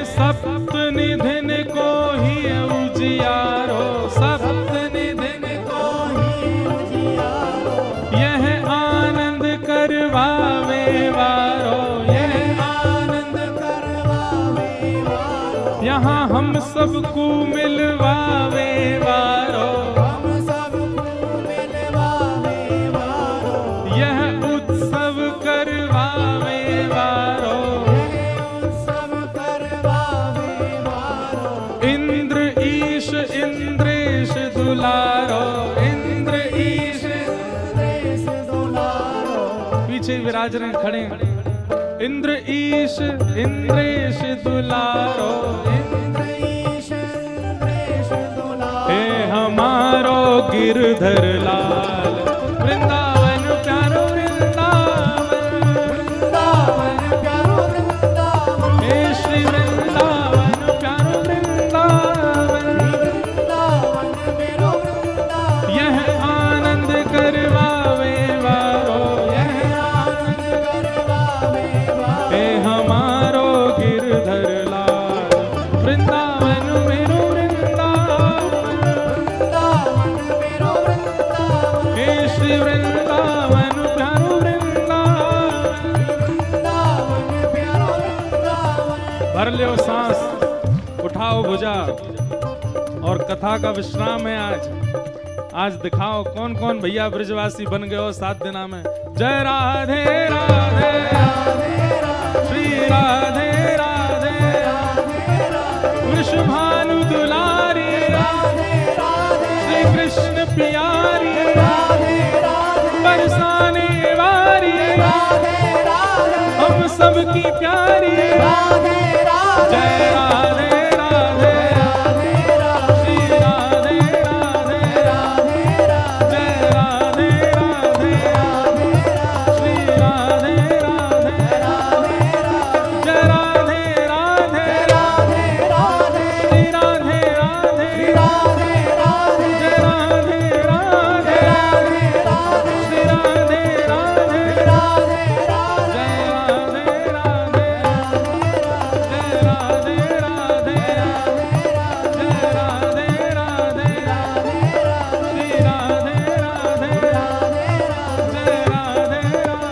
सप्त निधिन को ही उजियारो, सप्त निधिन को ही उजियारो, यह आनंद करवावे वारो, यह आनंद करवावे वारो, यहाँ हम सबको मिलवावे वारो, हम सबको मिलवावे वारो, यह उत्सव करवावे वारो, यह उत्सव करवावे वारो। इंद्र ईश इंद्रेश दुलारो, इंद्र ईश देश दुलारो, पीछे विराज रहे खड़े हैं। इंद्र ईश इंद्रेश दुलारो, इंद्रेश देश दुलारो। हे हमारो गिरधर लाल वृंदावन प्यारो वृंदावन, वृंदावन प्यारो वृंदावन, हे श्री वृंदावन प्यारो वृंदावन, वृंदावन मेरो वृंदावन, यह आनंद करवावे वारो, यह आनंद करवावे वारो। हे हमारो गिरधर लाल वृंदावन मेरो वृंदावन, वृंदावन मेरो वृंदावन, हे श्री वृंदावन प्यारो वृंदावन। वृंदावन प्यारो वृंदावन। भर लो सांस, उठाओ भुजा और कथा का विश्राम है आज। आज दिखाओ कौन कौन भैया ब्रजवासी बन गए हो 7 दिना में। जय राधे राधे श्री राधे राधे, वृषभानु दुलारी श्री कृष्ण प्यारी, बरसाने वारी हम सबकी प्यारी। जय राधे राधे श्री राधे राधे, जय राधे राधे श्री राधे राधे, जय राधे राधे श्री राधे राधे, जय राधे राधे श्री राधे राधे, जय राधे राधे, जय राधे राधे, जय राधे राधे श्री राधे राधे, जय राधे राधे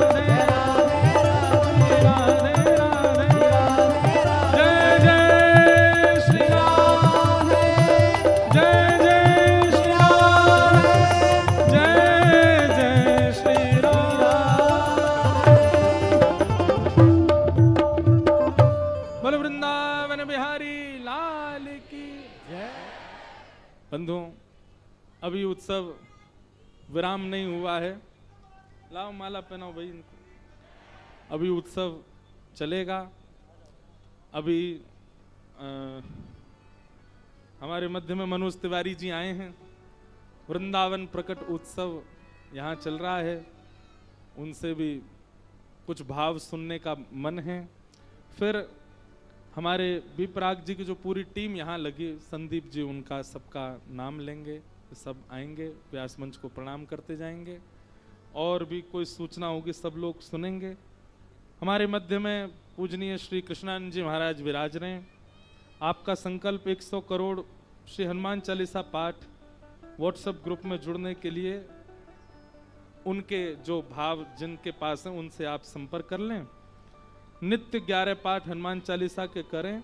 श्री राधे राधे, जय जय श्री राम, जय जय श्री राम, जय जय श्री राम। बोलो वृंदावन बिहारी लाल की जय। बंधुओं, अभी उत्सव विराम नहीं हुआ है। लाओ माला पहनाओ भाई इनको। अभी उत्सव चलेगा। अभी हमारे मध्य में मनोज तिवारी जी आए हैं। वृंदावन प्रकट उत्सव यहाँ चल रहा है, उनसे भी कुछ भाव सुनने का मन है। फिर हमारे बी पराग जी की जो पूरी टीम यहाँ लगी, संदीप जी, उनका सबका नाम लेंगे, सब आएंगे, व्यास मंच को प्रणाम करते जाएंगे। और भी कोई सूचना होगी सब लोग सुनेंगे। हमारे मध्य में पूजनीय श्री कृष्णानंद जी महाराज विराज रहे हैं। आपका संकल्प 100 करोड़ श्री हनुमान चालीसा पाठ व्हाट्सएप ग्रुप में जुड़ने के लिए, उनके जो भाव जिनके पास हैं उनसे आप संपर्क कर लें। नित्य 11 पाठ हनुमान चालीसा के करें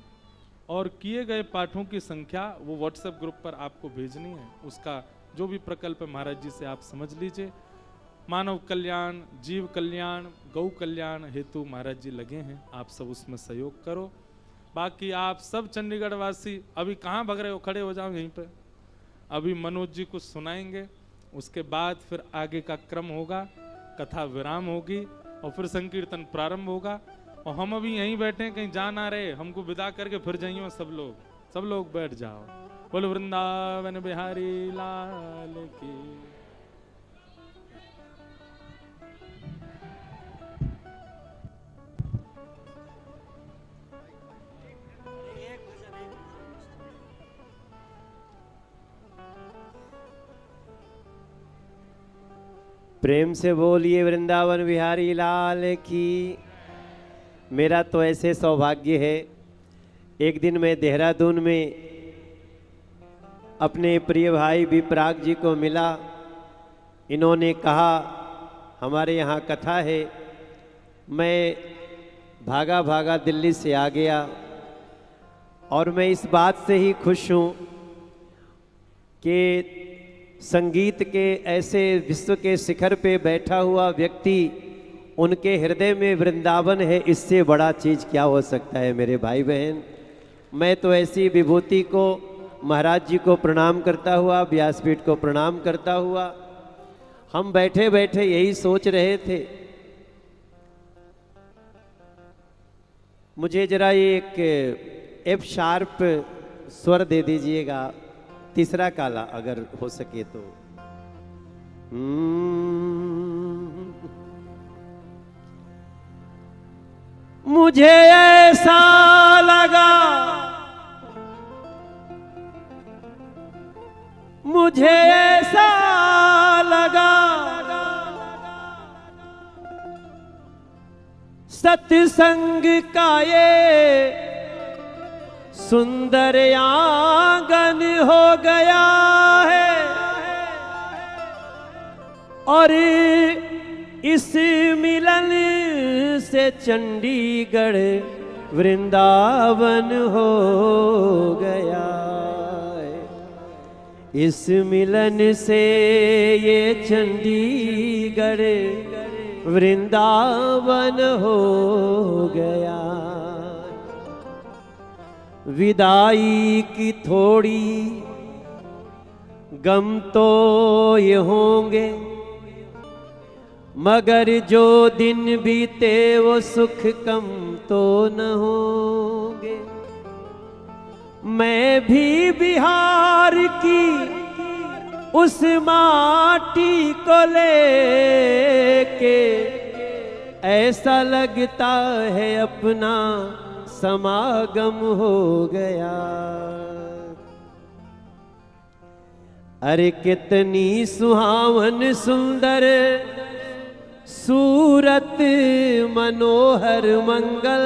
और किए गए पाठों की संख्या वो व्हाट्सएप ग्रुप पर आपको भेजनी है। उसका जो भी प्रकल्प है महाराज जी से आप समझ लीजिए। मानव कल्याण, जीव कल्याण, गौ कल्याण हेतु महाराज जी लगे हैं, आप सब उसमें सहयोग करो। बाकी आप सब चंडीगढ़ वासी अभी कहाँ भग रहे हो, खड़े हो जाओ यहीं पे। अभी मनोज जी कुछ सुनाएंगे, उसके बाद फिर आगे का क्रम होगा, कथा विराम होगी और फिर संकीर्तन प्रारंभ होगा। और हम अभी यहीं बैठे हैं, कहीं जा ना रहे, हमको विदा करके फिर जाइयो। सब लोग बैठ जाओ। बोलो वृंदावन बिहारी लाल की। प्रेम से बोलिए वृंदावन बिहारी लाल की। मेरा तो ऐसे सौभाग्य है, एक दिन मैं देहरादून में अपने प्रिय भाई विपराग जी को मिला। इन्होंने कहा हमारे यहाँ कथा है। मैं भागा भागा दिल्ली से आ गया और मैं इस बात से ही खुश हूँ कि संगीत के ऐसे विश्व के शिखर पे बैठा हुआ व्यक्ति, उनके हृदय में वृंदावन है। इससे बड़ा चीज़ क्या हो सकता है मेरे भाई बहन। मैं तो ऐसी विभूति को, महाराज जी को प्रणाम करता हुआ, व्यासपीठ को प्रणाम करता हुआ, हम बैठे बैठे यही सोच रहे थे। मुझे जरा ये एक एफ शार्प स्वर दे दीजिएगा, तीसरा काला अगर हो सके तो। मुझे ऐसा लगा, मुझे ऐसा लगा, सत्संग का ये सुंदर आंगन हो गया है और इस मिलन से चंडीगढ़ वृंदावन हो गया है। इस मिलन से ये चंडीगढ़ वृंदावन हो गया। विदाई की थोड़ी गम तो ये होंगे, मगर जो दिन बीते वो सुख कम तो न होंगे। मैं भी बिहार की उस माटी को लेके ऐसा लगता है अपना समागम हो गया। अरे कितनी सुहावन सुंदर सूरत मनोहर मंगल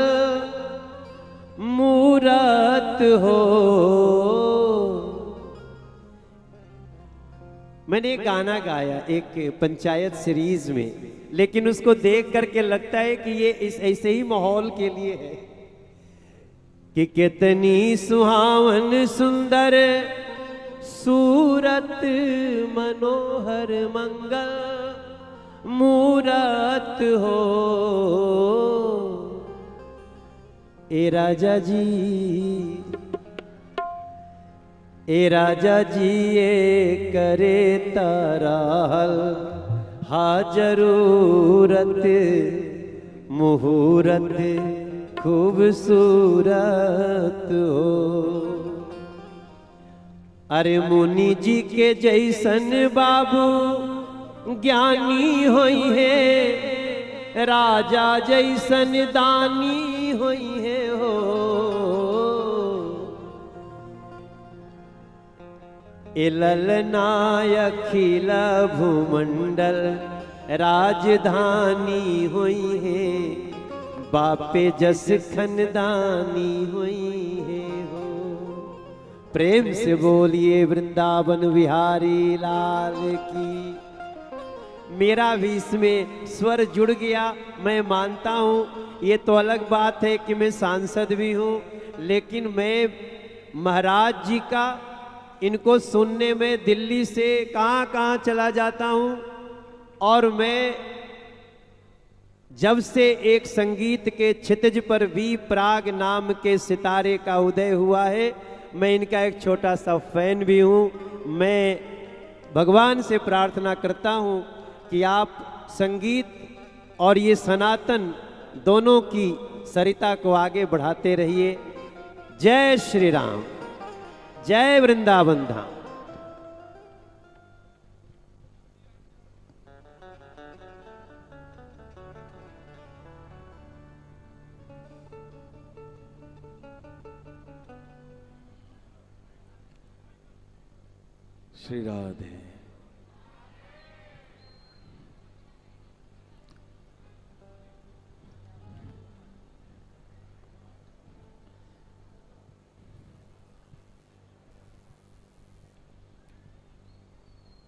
मूरत हो। मैंने एक गाना गाया एक पंचायत सीरीज में, लेकिन उसको देख करके लगता है कि ये इस ऐसे ही माहौल के लिए है कि कितनी सुहावन सुंदर सूरत मनोहर मंगल मूरत हो। ए राजा जी, ए राजा जी ये करे ताराल हा जरूरत मुहूर्त खूबसूरत हो। अरे मुनि जी के जैसन बाबू ज्ञानी होई है, राजा जैसन दानी होई है हो। ललनाय अखिल भूमंडल राजधानी हुई है, बापे जस खनदानी हुई है हो। प्रेम से बोलिए वृंदावन विहारी लाल की। मेरा भी इसमें स्वर जुड़ गया, मैं मानता हूँ। ये तो अलग बात है कि मैं सांसद भी हूँ, लेकिन मैं महाराज जी का इनको सुनने में दिल्ली से कहाँ कहाँ चला जाता हूँ। और मैं जब से एक संगीत के क्षितिज पर वी प्राग नाम के सितारे का उदय हुआ है, मैं इनका एक छोटा सा फैन भी हूँ। मैं भगवान से प्रार्थना करता हूँ कि आप संगीत और ये सनातन दोनों की सरिता को आगे बढ़ाते रहिए। जय श्री राम, जय वृंदावन धाम। श्री राधे।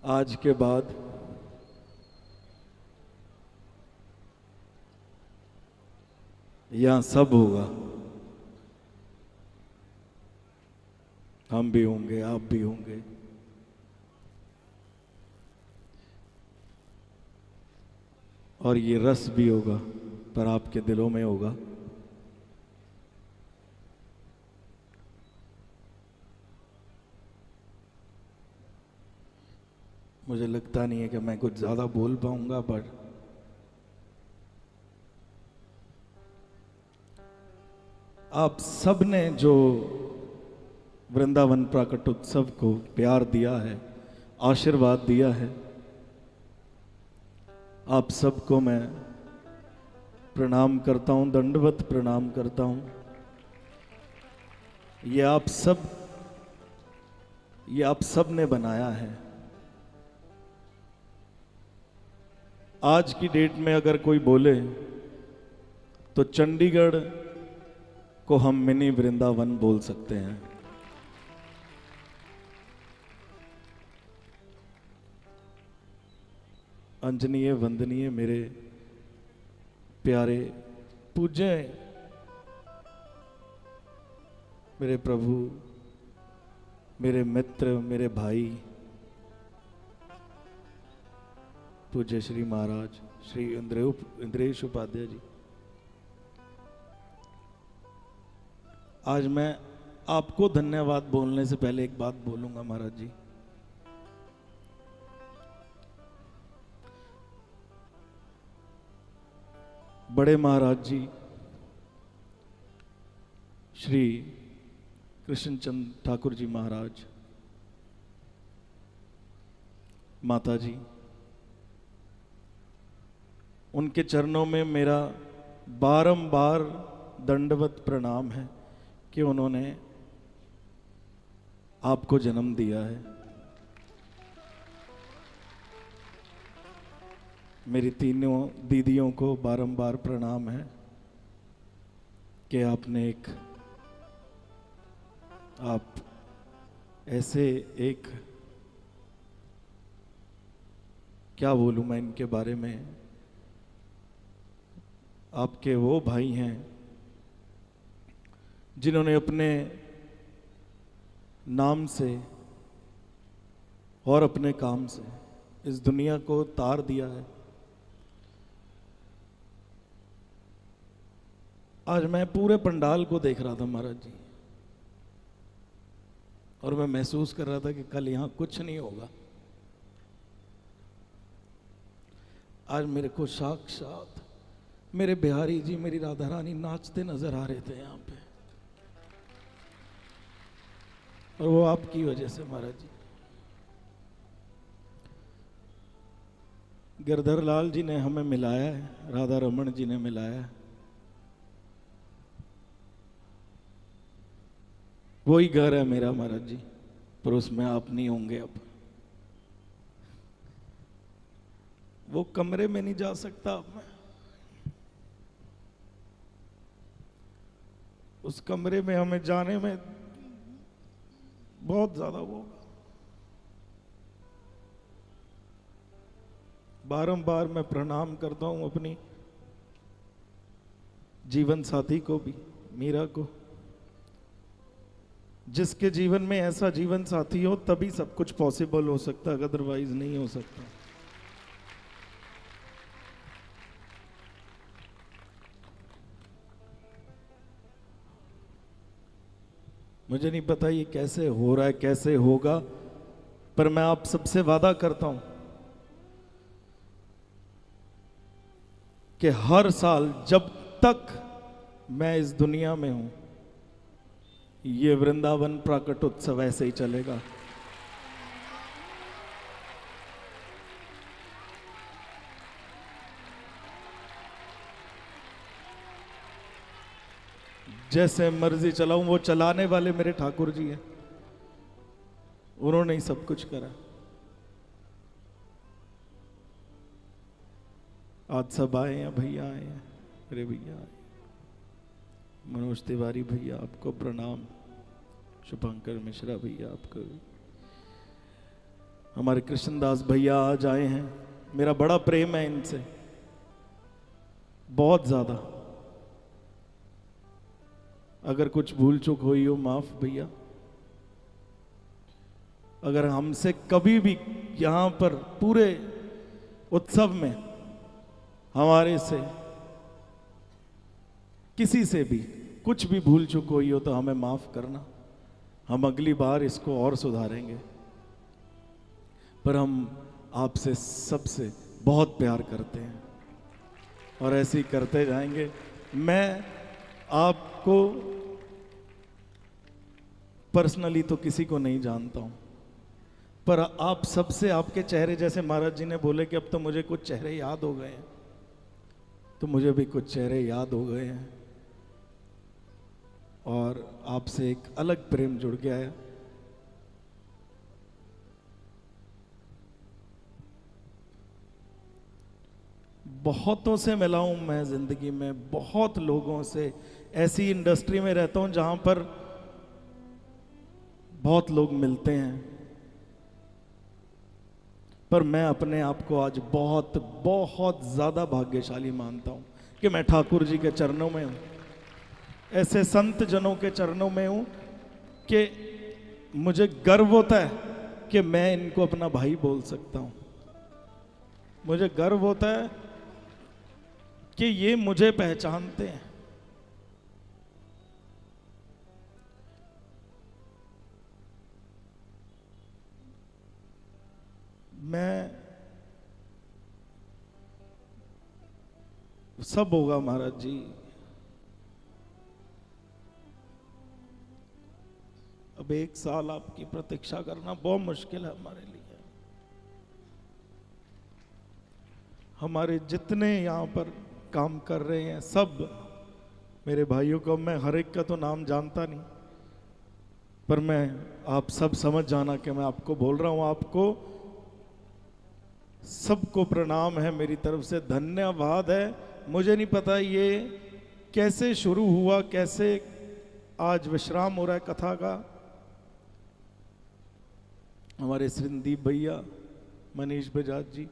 आज के बाद यहां सब होगा। हम भी होंगे, आप भी होंगे, और ये रस भी होगा, पर आपके दिलों में होगा। मुझे लगता नहीं है कि मैं कुछ ज्यादा बोल पाऊंगा, पर आप सब ने जो वृंदावन प्राकट उत्सव को प्यार दिया है, आशीर्वाद दिया है, आप सबको मैं प्रणाम करता हूं, दंडवत प्रणाम करता हूं। ये आप सब ने बनाया है। आज की डेट में अगर कोई बोले तो चंडीगढ़ को हम मिनी वृंदावन बोल सकते हैं। अंजनीय वंदनीय मेरे प्यारे पूज्य मेरे प्रभु, मेरे मित्र, मेरे भाई पूज्य श्री महाराज श्री इंद्रेश उपाध्याय जी, आज मैं आपको धन्यवाद बोलने से पहले एक बात बोलूंगा महाराज जी। बड़े महाराज जी श्री कृष्णचंद ठाकुर जी महाराज, माता जी, उनके चरणों में मेरा बारंबार दंडवत प्रणाम है कि उन्होंने आपको जन्म दिया है। मेरी तीनों दीदियों को बारंबार प्रणाम है कि आपने आप ऐसे एक, क्या बोलूं मैं इनके बारे में, आपके वो भाई हैं जिन्होंने अपने नाम से और अपने काम से इस दुनिया को तार दिया है। आज मैं पूरे पंडाल को देख रहा था महाराज जी, और मैं महसूस कर रहा था कि कल यहां कुछ नहीं होगा। आज मेरे को साक्षात मेरे बिहारी जी, मेरी राधा रानी नाचते नजर आ रहे थे यहां पे, और वो आपकी वजह से महाराज जी। गिरधर लाल जी ने हमें मिलाया है, राधा रमन जी ने मिलाया है। वही घर है मेरा महाराज जी, पर उसमें आप नहीं होंगे। अब वो कमरे में नहीं जा सकता अब मैं, उस कमरे में हमें जाने में बहुत ज्यादा वो होगा। बारंबार मैं प्रणाम करता हूं अपनी जीवन साथी को भी, मीरा को। जिसके जीवन में ऐसा जीवन साथी हो तभी सब कुछ पॉसिबल हो सकता है, अदरवाइज नहीं हो सकता। मुझे नहीं पता ये कैसे हो रहा है, कैसे होगा, पर मैं आप सबसे वादा करता हूं कि हर साल जब तक मैं इस दुनिया में हूं, ये वृंदावन प्राकट उत्सव ऐसे ही चलेगा। जैसे मर्जी चलाऊं, वो चलाने वाले मेरे ठाकुर जी हैं, उन्होंने ही सब कुछ करा। आज सब आए हैं, भैया आए हैं, मेरे भैया आए, मनोज तिवारी भैया आपको प्रणाम, शुभंकर मिश्रा भैया आपको, हमारे कृष्णदास भैया आज आए हैं। मेरा बड़ा प्रेम है इनसे, बहुत ज्यादा। अगर कुछ भूल चूक हुई हो माफ भैया। अगर हमसे कभी भी यहां पर पूरे उत्सव में हमारे से किसी से भी कुछ भी भूल चूक हुई हो तो हमें माफ करना, हम अगली बार इसको और सुधारेंगे। पर हम आपसे सबसे बहुत प्यार करते हैं और ऐसे ही करते जाएंगे। मैं आपको पर्सनली तो किसी को नहीं जानता हूं, पर आप सबसे, आपके चेहरे, जैसे महाराज जी ने बोले कि अब तो मुझे कुछ चेहरे याद हो गए हैं, तो मुझे भी कुछ चेहरे याद हो गए हैं और आपसे एक अलग प्रेम जुड़ गया है। बहुतों से मिला हूं मैं जिंदगी में, बहुत लोगों से। ऐसी इंडस्ट्री में रहता हूं जहां पर बहुत लोग मिलते हैं, पर मैं अपने आप को आज बहुत बहुत ज्यादा भाग्यशाली मानता हूं कि मैं ठाकुर जी के चरणों में हूं, ऐसे संत जनों के चरणों में हूं कि मुझे गर्व होता है कि मैं इनको अपना भाई बोल सकता हूं। मुझे गर्व होता है कि ये मुझे पहचानते हैं। मैं, सब होगा महाराज जी। अब 1 साल आपकी प्रतीक्षा करना बहुत मुश्किल है हमारे लिए। हमारे जितने यहाँ पर काम कर रहे हैं सब मेरे भाइयों को, मैं हर एक का तो नाम जानता नहीं, पर मैं, आप सब समझ जाना कि मैं आपको बोल रहा हूँ। आपको सबको प्रणाम है मेरी तरफ से, धन्यवाद है। मुझे नहीं पता ये कैसे शुरू हुआ, कैसे आज विश्राम हो रहा है कथा का। हमारे श्रीदीप भैया, मनीष बजाज जी,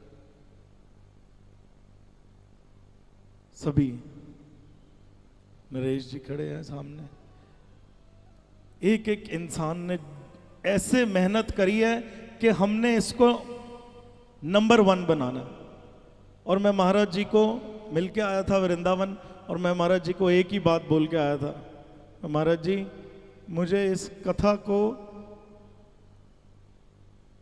सभी, नरेश जी खड़े हैं सामने। एक एक इंसान ने ऐसे मेहनत करी है कि हमने इसको नंबर 1 बनाना। और मैं महाराज जी को मिलके आया था वृंदावन, और मैं महाराज जी को एक ही बात बोल के आया था, महाराज जी मुझे इस कथा को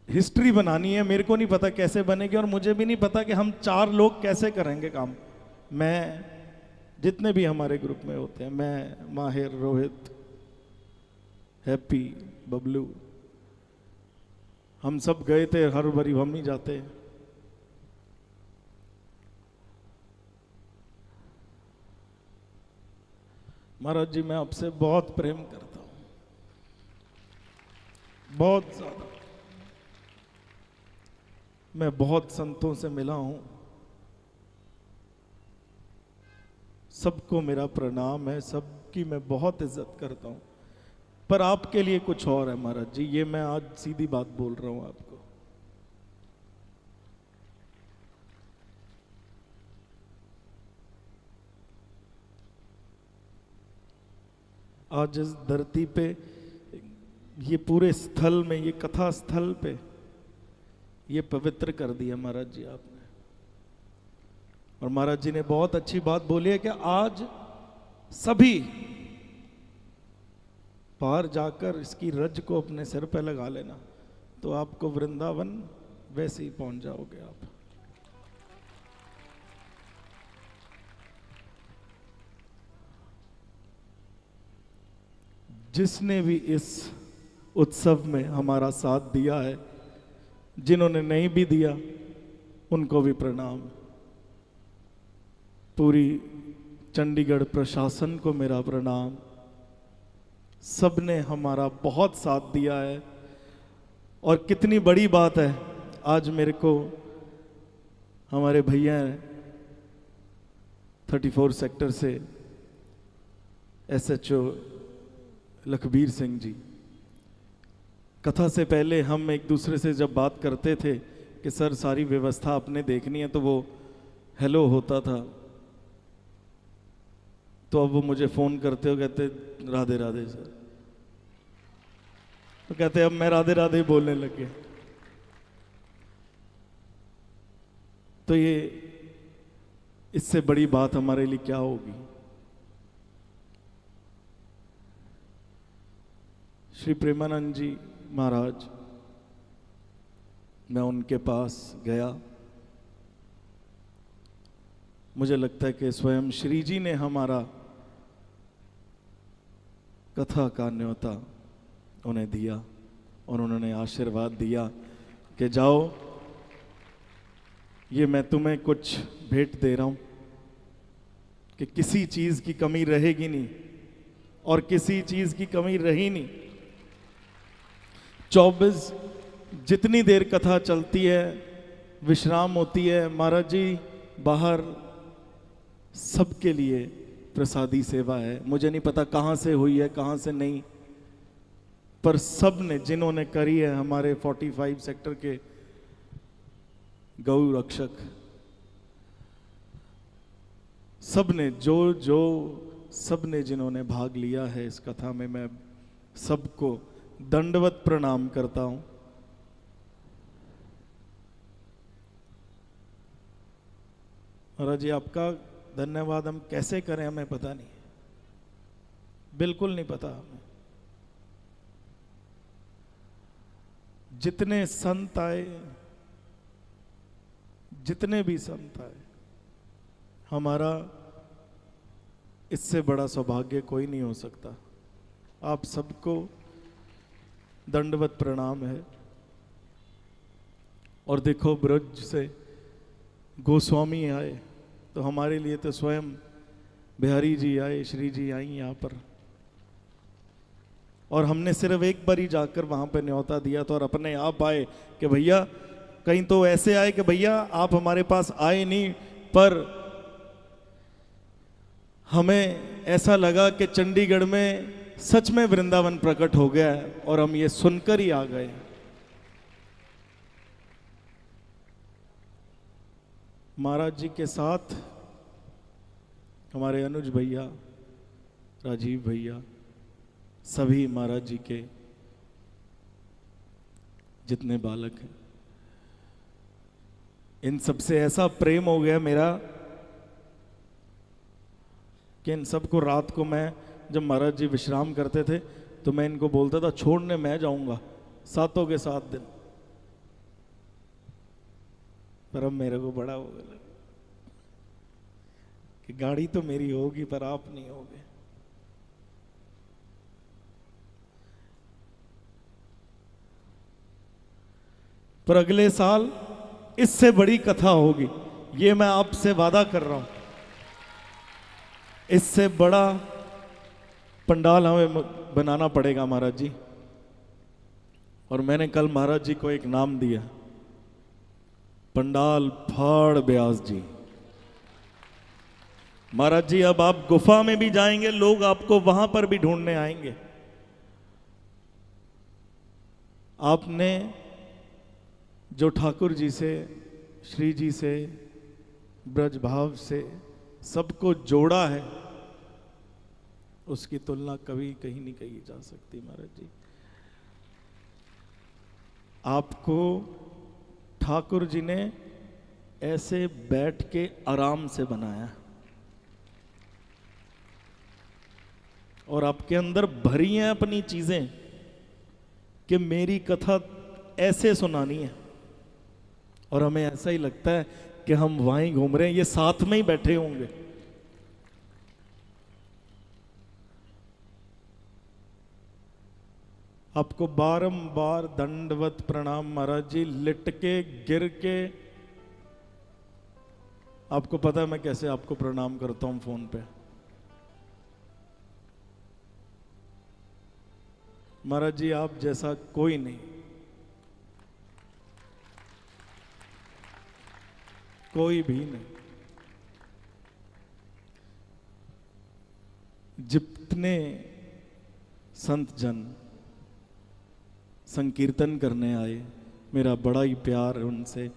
हिस्ट्री बनानी है, मेरे को नहीं पता कैसे बनेगी, और मुझे भी नहीं पता कि हम 4 लोग कैसे करेंगे काम। मैं, जितने भी हमारे ग्रुप में होते हैं, मैं, माहिर, रोहित, हैप्पी, बबलू, हम सब गए थे, हर बारी हम ही जाते। महाराज जी मैं आपसे बहुत प्रेम करता हूं, बहुत ज्यादा। मैं बहुत संतों से मिला हूं, सबको मेरा प्रणाम है, सबकी मैं बहुत इज्जत करता हूं। पर आपके लिए कुछ और है महाराज जी, ये मैं आज सीधी बात बोल रहा हूं आपको। आज इस धरती पे, ये पूरे स्थल में, ये कथा स्थल पे ये पवित्र कर दिया महाराज जी आपने। और महाराज जी ने बहुत अच्छी बात बोली है कि आज सभी बाहर जाकर इसकी रज को अपने सिर पे लगा लेना, तो आपको वृंदावन वैसे ही पहुंच जाओगे आप। जिसने भी इस उत्सव में हमारा साथ दिया है, जिन्होंने नहीं भी दिया उनको भी प्रणाम। पूरी चंडीगढ़ प्रशासन को मेरा प्रणाम। सबने हमारा बहुत साथ दिया है। और कितनी बड़ी बात है, आज मेरे को हमारे भैया 34 सेक्टर से SHO लखबीर सिंह जी, कथा से पहले हम एक दूसरे से जब बात करते थे कि सर सारी व्यवस्था आपने देखनी है, तो वो हेलो होता था, तो अब वो मुझे फ़ोन करते हो, कहते राधे राधे सर, तो कहते अब मैं राधे राधे बोलने लग गया। तो ये इससे बड़ी बात हमारे लिए क्या होगी। श्री प्रेमानंद जी महाराज, मैं उनके पास गया, मुझे लगता है कि स्वयं श्री जी ने हमारा कथा का न्योता उन्हें दिया और उन्होंने आशीर्वाद दिया कि जाओ, ये मैं तुम्हें कुछ भेंट दे रहा हूं कि किसी चीज की कमी रहेगी नहीं, और किसी चीज की कमी रही नहीं। 24 जितनी देर कथा चलती है, विश्राम होती है, महाराज जी बाहर सबके लिए प्रसादी सेवा है। मुझे नहीं पता कहाँ से हुई है कहाँ से नहीं, पर सब ने जिन्होंने करी है, हमारे 45 सेक्टर के गौ रक्षक, सब ने सब ने जिन्होंने भाग लिया है इस कथा में, मैं सबको दंडवत प्रणाम करता हूं। महाराज जी आपका धन्यवाद हम कैसे करें हमें पता नहीं, बिल्कुल नहीं पता हमें। जितने संत आए, जितने भी संत आए, हमारा इससे बड़ा सौभाग्य कोई नहीं हो सकता। आप सबको दंडवत प्रणाम है। और देखो, ब्रज से गोस्वामी आए तो हमारे लिए तो स्वयं बिहारी जी आए, श्री जी आई यहाँ पर, और हमने सिर्फ एक बार ही जाकर वहाँ पे न्योता दिया था और अपने आप आए कि भैया, कहीं तो ऐसे आए कि भैया आप हमारे पास आए नहीं, पर हमें ऐसा लगा कि चंडीगढ़ में सच में वृंदावन प्रकट हो गया है और हम ये सुनकर ही आ गए। महाराज जी के साथ हमारे अनुज भैया, राजीव भैया, सभी महाराज जी के जितने बालक हैं, इन सबसे ऐसा प्रेम हो गया मेरा कि इन सबको रात को मैं, जब महाराज जी विश्राम करते थे तो मैं इनको बोलता था छोड़ने मैं जाऊंगा 7 के 7 दिन, पर अब मेरे को बड़ा हो गया कि गाड़ी तो मेरी होगी पर आप नहीं होगे। पर अगले साल इससे बड़ी कथा होगी, ये मैं आपसे वादा कर रहा हूं। इससे बड़ा पंडाल हमें बनाना पड़ेगा महाराज जी। और मैंने कल महाराज जी को एक नाम दिया, पंडाल फाड़ ब्यास जी। महाराज जी अब आप गुफा में भी जाएंगे, लोग आपको वहां पर भी ढूंढने आएंगे। आपने जो ठाकुर जी से, श्री जी से, ब्रज भाव से सबको जोड़ा है, उसकी तुलना कभी कहीं नहीं कही जा सकती। महाराज जी आपको ठाकुर जी ने ऐसे बैठ के आराम से बनाया और आपके अंदर भरी हैं अपनी चीजें कि मेरी कथा ऐसे सुनानी है, और हमें ऐसा ही लगता है कि हम वहीं घूम रहे हैं, ये साथ में ही बैठे होंगे। आपको बारंबार दंडवत प्रणाम महाराज जी, लिट के गिर के। आपको पता है मैं कैसे आपको प्रणाम करता हूं फोन पे। महाराज जी आप जैसा कोई नहीं, कोई भी नहीं। जितने संत जन संकीर्तन करने आए, मेरा बड़ा ही प्यार है उनसे।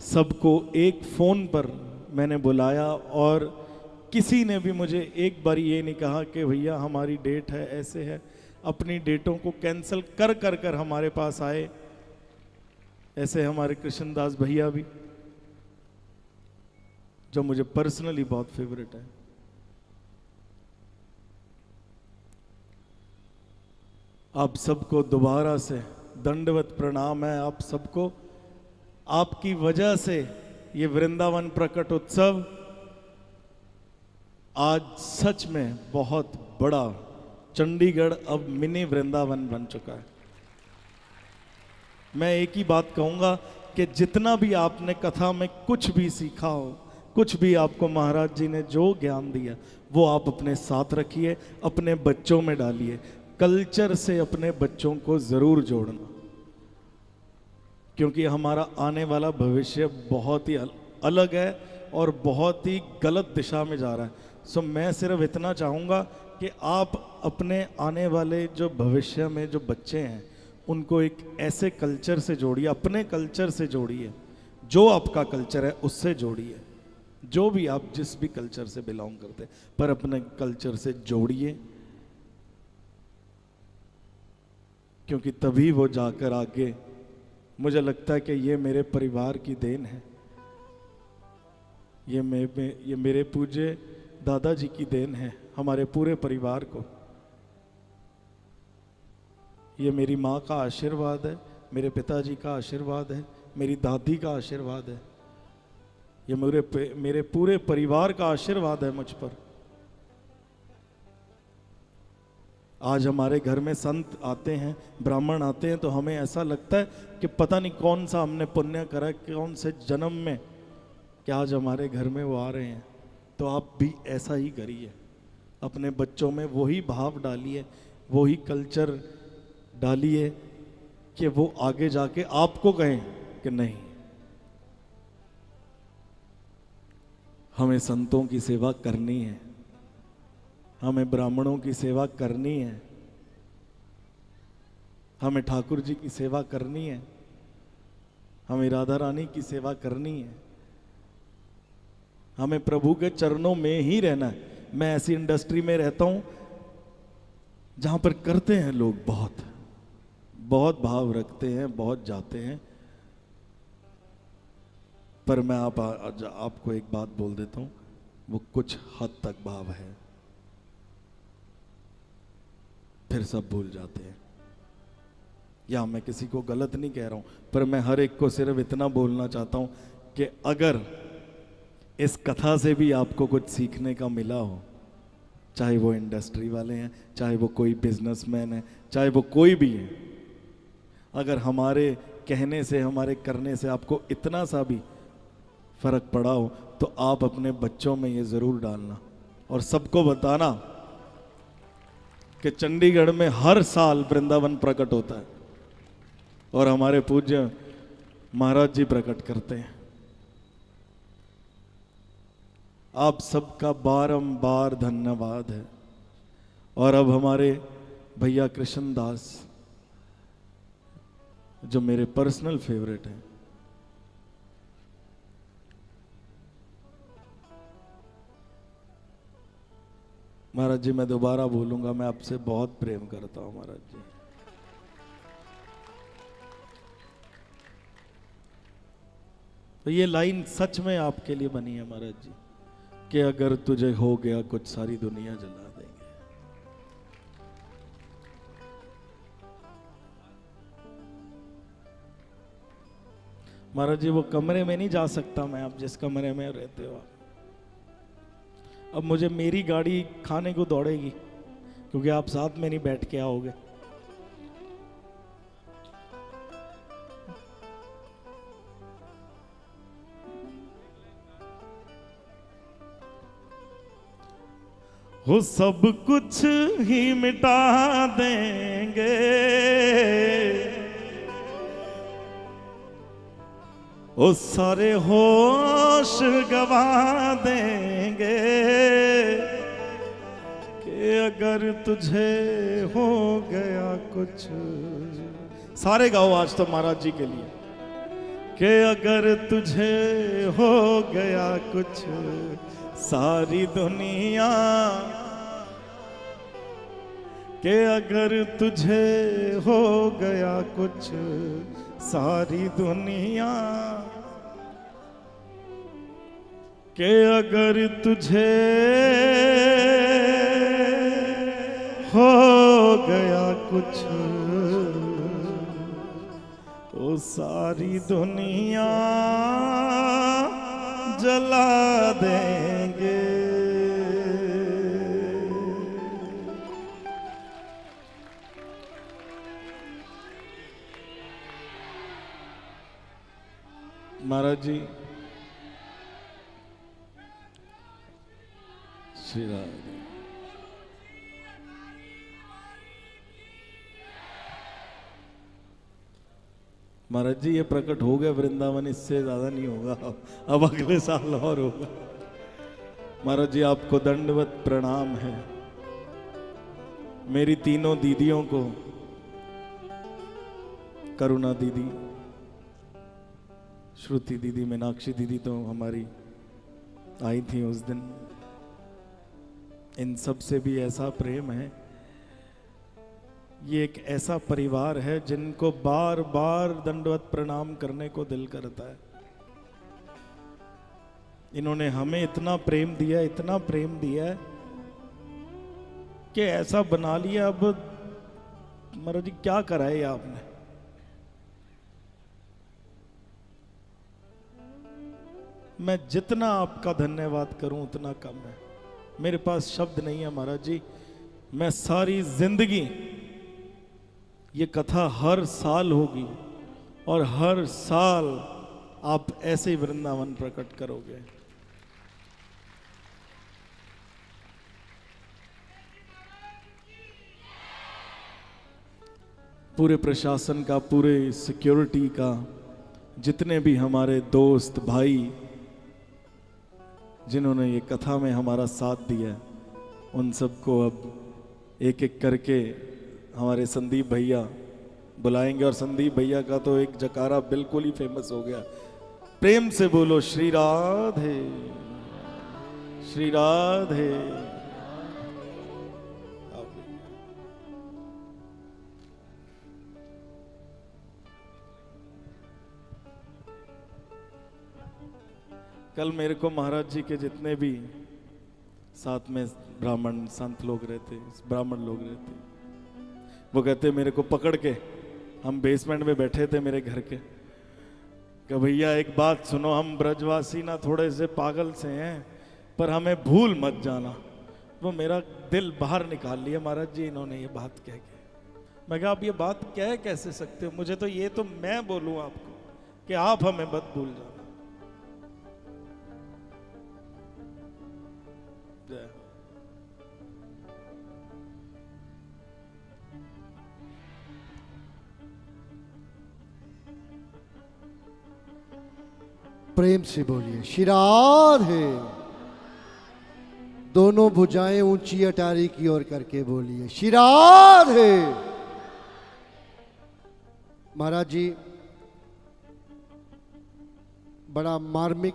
सबको एक फोन पर मैंने बुलाया और किसी ने भी मुझे एक बार ये नहीं कहा कि भैया हमारी डेट है, ऐसे है। अपनी डेटों को कैंसिल कर कर कर हमारे पास आए। ऐसे हमारे कृष्णदास भैया भी, जो मुझे पर्सनली बहुत फेवरेट है। आप सबको दोबारा से दंडवत प्रणाम है। आप सबको, आपकी वजह से ये वृंदावन प्रकट उत्सव आज सच में बहुत बड़ा, चंडीगढ़ अब मिनी वृंदावन बन चुका है। मैं एक ही बात कहूंगा कि जितना भी आपने कथा में कुछ भी सीखा हो, कुछ भी आपको महाराज जी ने जो ज्ञान दिया, वो आप अपने साथ रखिए, अपने बच्चों में डालिए। कल्चर से अपने बच्चों को जरूर जोड़ना, क्योंकि हमारा आने वाला भविष्य बहुत ही अलग है और बहुत ही गलत दिशा में जा रहा है। सो मैं सिर्फ इतना चाहूँगा कि आप अपने आने वाले जो भविष्य में जो बच्चे हैं उनको एक ऐसे कल्चर से जोड़िए, अपने कल्चर से जोड़िए, जो आपका कल्चर है उससे जोड़िए। जो भी आप जिस भी कल्चर से बिलोंग करते हैं, पर अपने कल्चर से जोड़िए, क्योंकि तभी वो जाकर आगे, मुझे लगता है कि ये मेरे परिवार की देन है, ये मेरे पूज्य दादाजी की देन है, हमारे पूरे परिवार को। ये मेरी माँ का आशीर्वाद है, मेरे पिताजी का आशीर्वाद है, मेरी दादी का आशीर्वाद है, ये मेरे पूरे परिवार का आशीर्वाद है मुझ पर। आज हमारे घर में संत आते हैं, ब्राह्मण आते हैं, तो हमें ऐसा लगता है कि पता नहीं कौन सा हमने पुण्य करा, कौन से जन्म में, कि आज हमारे घर में वो आ रहे हैं। तो आप भी ऐसा ही करिए, अपने बच्चों में वही भाव डालिए, वही कल्चर डालिए कि वो आगे जाके आपको कहें कि नहीं, हमें संतों की सेवा करनी है, हमें ब्राह्मणों की सेवा करनी है, हमें ठाकुर जी की सेवा करनी है, हमें राधा रानी की सेवा करनी है, हमें प्रभु के चरणों में ही रहना है। मैं ऐसी इंडस्ट्री में रहता हूं जहां पर करते हैं लोग, बहुत बहुत भाव रखते हैं, बहुत जाते हैं, पर मैं आपको एक बात बोल देता हूं, वो कुछ हद तक भाव है, फिर सब भूल जाते हैं। या मैं किसी को गलत नहीं कह रहा हूं, पर मैं हर एक को सिर्फ इतना बोलना चाहता हूं कि अगर इस कथा से भी आपको कुछ सीखने का मिला हो, चाहे वो इंडस्ट्री वाले हैं, चाहे वो कोई बिजनेसमैन है, चाहे वो कोई भी है, अगर हमारे कहने से, हमारे करने से आपको इतना सा भी फर्क पड़ा हो, तो आप अपने बच्चों में ये जरूर डालना और सबको बताना कि चंडीगढ़ में हर साल वृंदावन प्रकट होता है और हमारे पूज्य महाराज जी प्रकट करते हैं। आप सबका बारंबार धन्यवाद है। और अब हमारे भैया कृष्णदास, जो मेरे पर्सनल फेवरेट हैं, महाराज जी मैं दोबारा बोलूंगा, मैं आपसे बहुत प्रेम करता हूं महाराज जी। तो ये लाइन सच में आपके लिए बनी है महाराज जी, कि अगर तुझे हो गया कुछ सारी दुनिया जला देंगे। महाराज जी वो कमरे में नहीं जा सकता मैं, आप जिस कमरे में रहते हो। अब मुझे मेरी गाड़ी खाने को दौड़ेगी, क्योंकि आप साथ में नहीं बैठ के आओगे। हो सब कुछ ही मिटा देंगे, ओ सारे होश गवा देंगे, कि अगर तुझे हो गया कुछ, सारे गाओ आज तो महाराज जी के लिए, कि अगर तुझे हो गया कुछ सारी दुनिया, कि अगर तुझे हो गया कुछ सारी दुनिया, कि अगर तुझे हो गया कुछ तो सारी दुनिया जला देंगे। महाराज जी श्री राम महाराज जी, ये प्रकट हो गया वृंदावन, इससे ज्यादा नहीं होगा, अब अगले साल और होगा। महाराज जी आपको दंडवत प्रणाम है। मेरी तीनों दीदियों को, करुणा दीदी, श्रुति दीदी, मीनाक्षी दीदी तो हमारी आई थी उस दिन, इन सब से भी ऐसा प्रेम है। ये एक ऐसा परिवार है जिनको बार बार दंडवत प्रणाम करने को दिल करता है। इन्होंने हमें इतना प्रेम दिया, इतना प्रेम दिया है कि ऐसा बना लिया। अब महाराज जी क्या कराए आपने। मैं जितना आपका धन्यवाद करूं उतना कम है, मेरे पास शब्द नहीं है महाराज जी। मैं सारी जिंदगी, ये कथा हर साल होगी और हर साल आप ऐसे ही वृंदावन प्रकट करोगे। पूरे प्रशासन का, पूरे सिक्योरिटी का, जितने भी हमारे दोस्त भाई जिन्होंने ये कथा में हमारा साथ दिया, उन सबको अब एक एक करके हमारे संदीप भैया बुलाएंगे। और संदीप भैया का तो एक जकारा बिल्कुल ही फेमस हो गया। प्रेम से बोलो श्री राधे, श्री राधे। कल मेरे को महाराज जी के जितने भी साथ में ब्राह्मण संत लोग रहते, ब्राह्मण लोग रहते, वो कहते मेरे को पकड़ के, हम बेसमेंट में बैठे थे मेरे घर के, कि भैया एक बात सुनो, हम ब्रजवासी ना थोड़े से पागल से हैं, पर हमें भूल मत जाना। वो मेरा दिल बाहर निकाल लिया महाराज जी इन्होंने ये बात कह के। मैं कहा आप ये बात कह कैसे सकते हो, मुझे तो ये तो मैं बोलूं आपको कि आप हमें मत भूल जाना। प्रेम से बोलिए श्री राधे। दोनों भुजाएं ऊंची अटारी की ओर करके बोलिए श्री राधे। महाराज जी बड़ा मार्मिक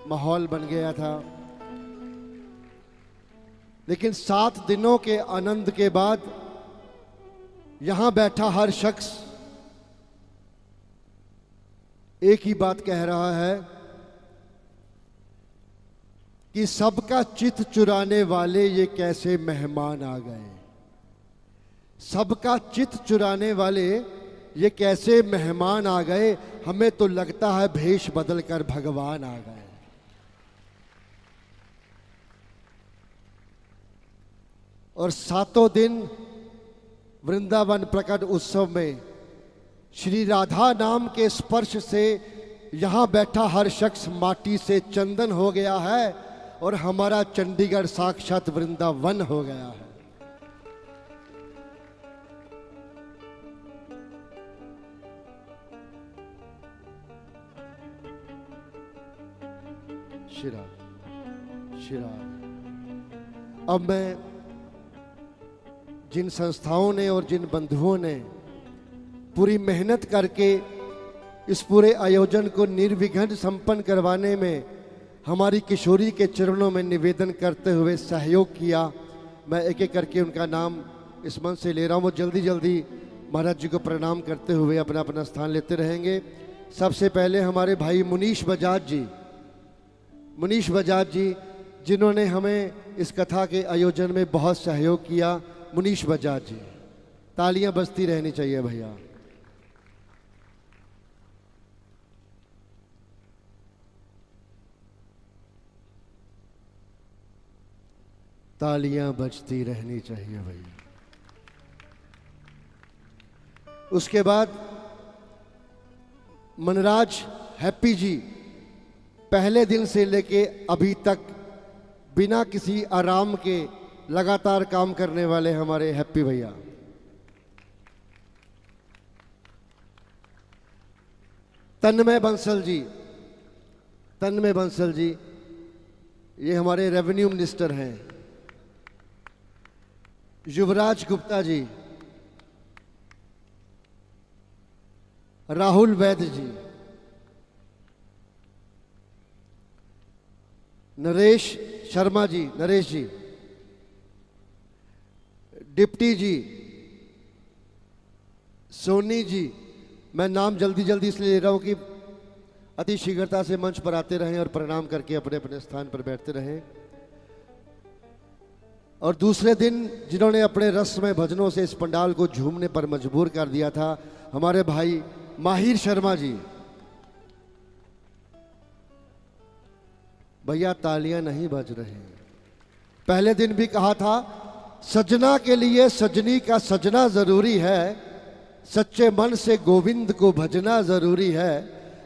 माहौल बन गया था, लेकिन 7 दिनों के आनंद के बाद यहां बैठा हर शख्स एक ही बात कह रहा है कि सबका चित्त चुराने वाले ये कैसे मेहमान आ गए। सबका चित्त चुराने वाले ये कैसे मेहमान आ गए। हमें तो लगता है भेष बदलकर भगवान आ गए। और 7 दिन वृंदावन प्रकट उत्सव में श्री राधा नाम के स्पर्श से यहां बैठा हर शख्स माटी से चंदन हो गया है और हमारा चंडीगढ़ साक्षात वृंदावन हो गया है। शिरा शिरा। अब मैं जिन संस्थाओं ने और जिन बंधुओं ने पूरी मेहनत करके इस पूरे आयोजन को निर्विघ्न संपन्न करवाने में हमारी किशोरी के चरणों में निवेदन करते हुए सहयोग किया, मैं एक एक करके उनका नाम इस मंच से ले रहा हूँ। वो जल्दी जल्दी महाराज जी को प्रणाम करते हुए अपना अपना स्थान लेते रहेंगे। सबसे पहले हमारे भाई मुनीश बजाज जी जिन्होंने हमें इस कथा के आयोजन में बहुत सहयोग किया। मुनीश बजाज जी, तालियां बजती रहनी चाहिए भैया। तालियां बजती रहनी चाहिए भैया। उसके बाद मनराज हैप्पी जी, पहले दिन से लेके अभी तक बिना किसी आराम के लगातार काम करने वाले हमारे हैप्पी भैया। तन्मय बंसल जी, ये हमारे रेवेन्यू मिनिस्टर हैं। युवराज गुप्ता जी, राहुल वैद्य जी, नरेश जी, डिप्टी जी, सोनी जी। मैं नाम जल्दी जल्दी इसलिए ले रहा हूं कि अति शीघ्रता से मंच पर आते रहें और प्रणाम करके अपने अपने स्थान पर बैठते रहें। और दूसरे दिन जिन्होंने अपने रसमय भजनों से इस पंडाल को झूमने पर मजबूर कर दिया था, हमारे भाई माहिर शर्मा जी। भैया तालियां नहीं बज रहे। पहले दिन भी कहा था, सजना के लिए सजनी का सजना जरूरी है, सच्चे मन से गोविंद को भजना जरूरी है,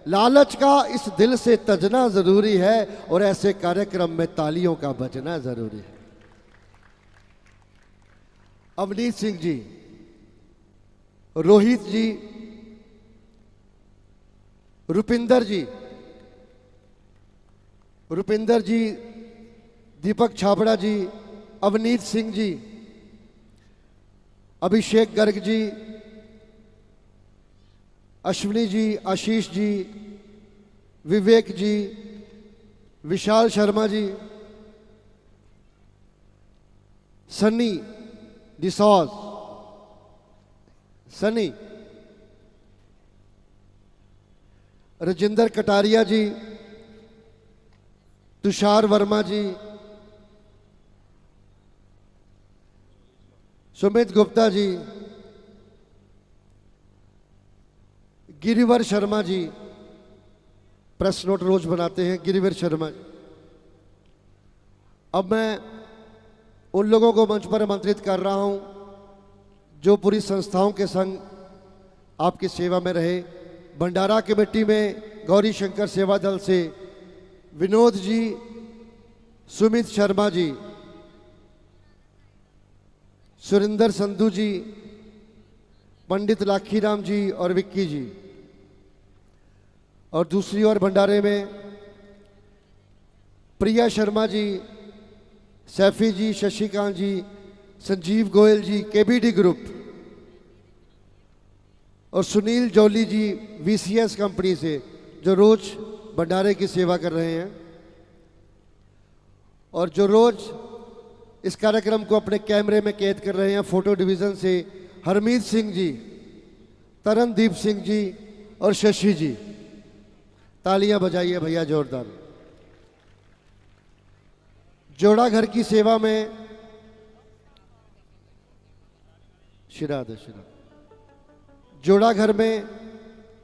लालच का इस दिल से तजना जरूरी है, और ऐसे कार्यक्रम में तालियों का बजना जरूरी है। अवनीत सिंह जी, रोहित जी, रुपिंदर जी, दीपक छाबड़ा जी, अवनीत सिंह जी, अभिषेक गर्ग जी, अश्विनी जी, आशीष जी, विवेक जी, विशाल शर्मा जी, सनी डिसॉज, राजेंद्र कटारिया जी, तुषार वर्मा जी, सुमित गुप्ता जी, गिरिवर शर्मा जी, प्रेस नोट रोज बनाते हैं गिरिवर शर्मा जी। अब मैं उन लोगों को मंच पर आमंत्रित कर रहा हूं जो पूरी संस्थाओं के संग आपकी सेवा में रहे। भंडारा कमेटी में गौरी शंकर सेवा दल से विनोद जी, सुमित शर्मा जी, सुरेंद्र संधू जी, पंडित लाखीराम जी और विक्की जी। और दूसरी ओर भंडारे में प्रिया शर्मा जी, सैफी जी, शशिकांत जी, संजीव गोयल जी, केबीडी ग्रुप, और सुनील जौली जी वीसीएस कंपनी से, जो रोज भंडारे की सेवा कर रहे हैं और जो रोज इस कार्यक्रम को अपने कैमरे में कैद कर रहे हैं। फोटो डिवीजन से हरमीत सिंह जी, तरनदीप सिंह जी और शशि जी। तालियां बजाइए भैया जोरदार। जोड़ा घर की सेवा में जोड़ा घर में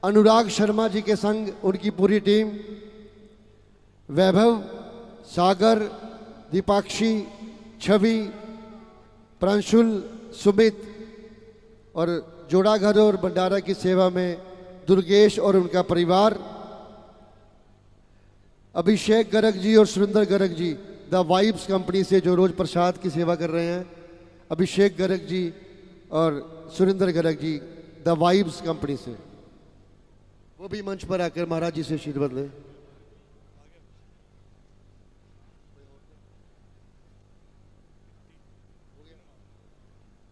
अनुराग शर्मा जी के संग उनकी पूरी टीम, वैभव, सागर, दीपाक्षी, छवि, प्रांशुल, सुमित, और जोड़ा घर और भंडारा की सेवा में दुर्गेश और उनका परिवार, अभिषेक गर्ग जी और Surendra Garg ji, the vibes company से जो रोज प्रसाद की सेवा कर रहे हैं, अभिषेक गर्ग जी और Surendra Garg ji the vibes company से, वो भी मंच पर आकर महाराज जी से आशीर्वाद लें।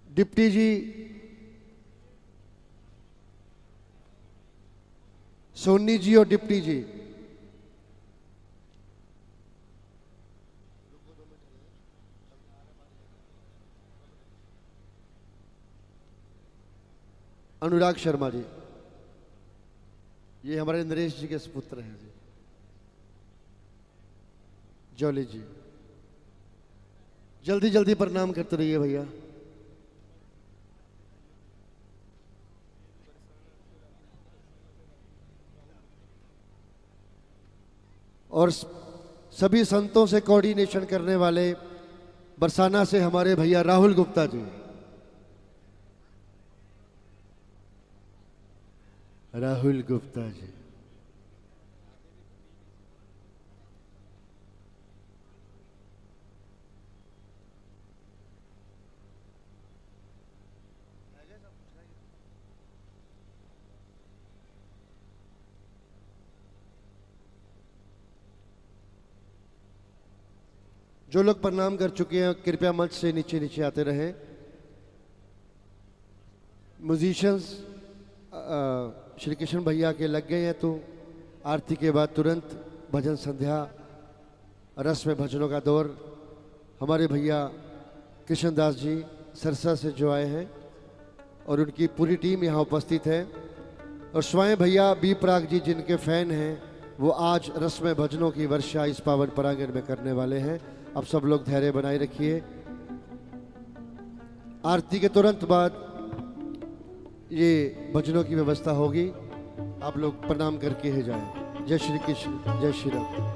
डिप्टी जी सोनी जी और डिप्टी जी, अनुराग शर्मा जी, ये हमारे नरेश जी के सुपुत्र हैं जी। जॉली जी, जल्दी जल्दी प्रणाम करते रहिए भैया। और सभी संतों से कोऑर्डिनेशन करने वाले बरसाना से हमारे भैया राहुल गुप्ता जी, राहुल गुप्ता जी, जो लोग प्रणाम कर चुके हैं कृपया मंच से नीचे नीचे आते रहें। म्यूजिशियंस श्री कृष्ण भैया के लग गए हैं, तो आरती के बाद तुरंत भजन संध्या रस में भजनों का दौर। हमारे भैया कृष्णदास जी सरसा से जो आए हैं और उनकी पूरी टीम यहाँ उपस्थित है, और स्वयं भैया बी प्राग जी जिनके फैन हैं, वो आज रस में भजनों की वर्षा इस पावन प्रांगण में करने वाले हैं। अब सब लोग धैर्य बनाए रखिए। आरती के तुरंत बाद ये भजनों की व्यवस्था होगी, आप लोग प्रणाम करके ही जाएं। जय श्री कृष्ण, जय श्री राम।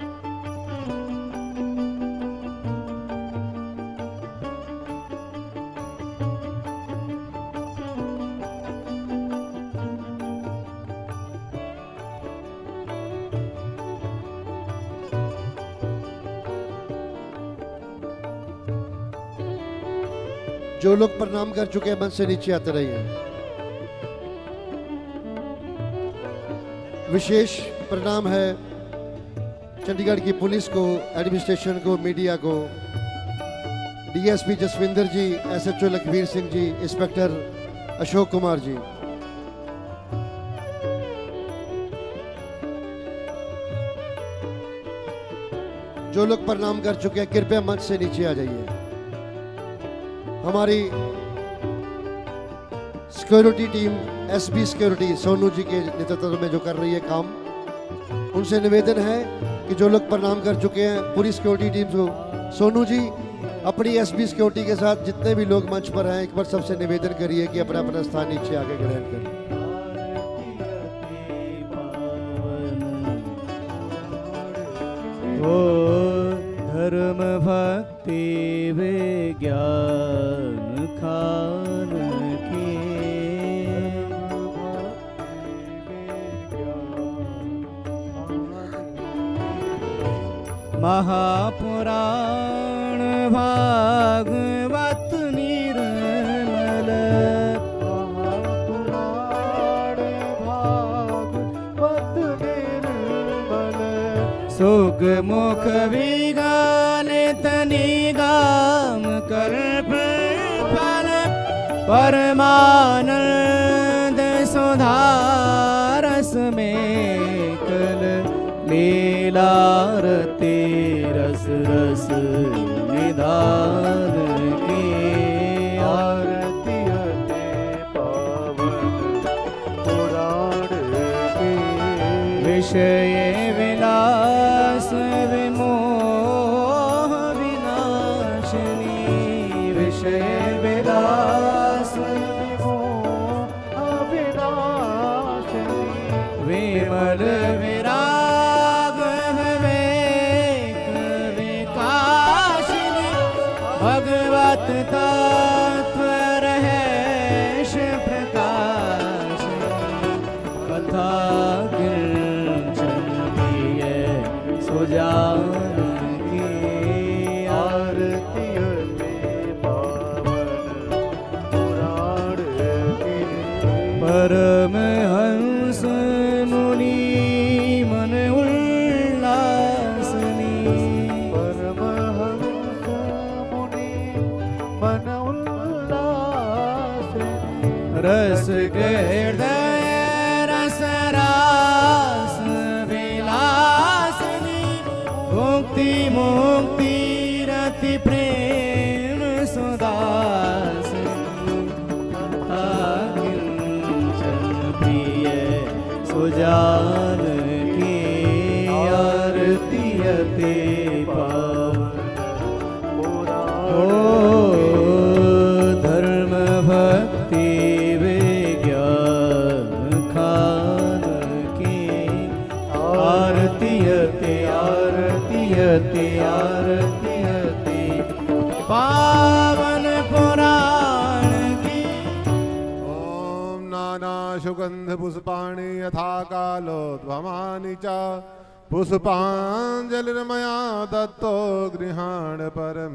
जो लोग प्रणाम कर चुके हैं मंच से नीचे आते रहिए। विशेष प्रणाम है चंडीगढ़ की पुलिस को, एडमिनिस्ट्रेशन को, मीडिया को, डीएसपी जसविंदर जी, एसएचओ लखबीर सिंह जी, इंस्पेक्टर अशोक कुमार जी। जो लोग प्रणाम कर चुके हैं कृपया मंच से नीचे आ जाइए। हमारी security team SB security Sonu ji के नेतृत्व में जो कर रही है काम, उनसे निवेदन है कि जो लोग प्रणाम कर चुके हैं पूरी सिक्योरिटी टीम को, सोनू जी अपनी एसबी सिक्योरिटी के साथ जितने भी लोग मंच पर हैं, एक बार सबसे निवेदन करिए कि अपना अपना स्थान नीचे आके ग्रहण करें। धर्म भक्ति विज्ञान खान के महापुराण भागवत निर्मल, महापुराण भागवत निर्मल, सुख मुख विगानित निगाम कर फल, परमानंद सुधारस में कल, लीलारती रस रस निधान की, आरती पावन पुराण के, विषय विलास विमोह विनाशिनी, विषय विलास विमोह विनाशिनी, विमल विराग विवेक विकासिनी, भगवत तत्व रहेश प्रकाशिनी, कथा गिरचन परमहंस मुनि मन उल्लासनी परमहंस मुनि मन उल्लासनी रस हृदय रस रास विलासनी मुक्ति मुक्ति रति प्रेम सुदासनी किंचन प्रिय सुजान की आरती अति पावन ओ धर्म भक्ति विज्ञान खान की आरती अति आरती अति आरती अति पावन पुराण की ओम नाना सुगंध पुष्पाणि यथा कालोद्भवानि च पुष्पांजलिर्मया दत्तो गृहाण परम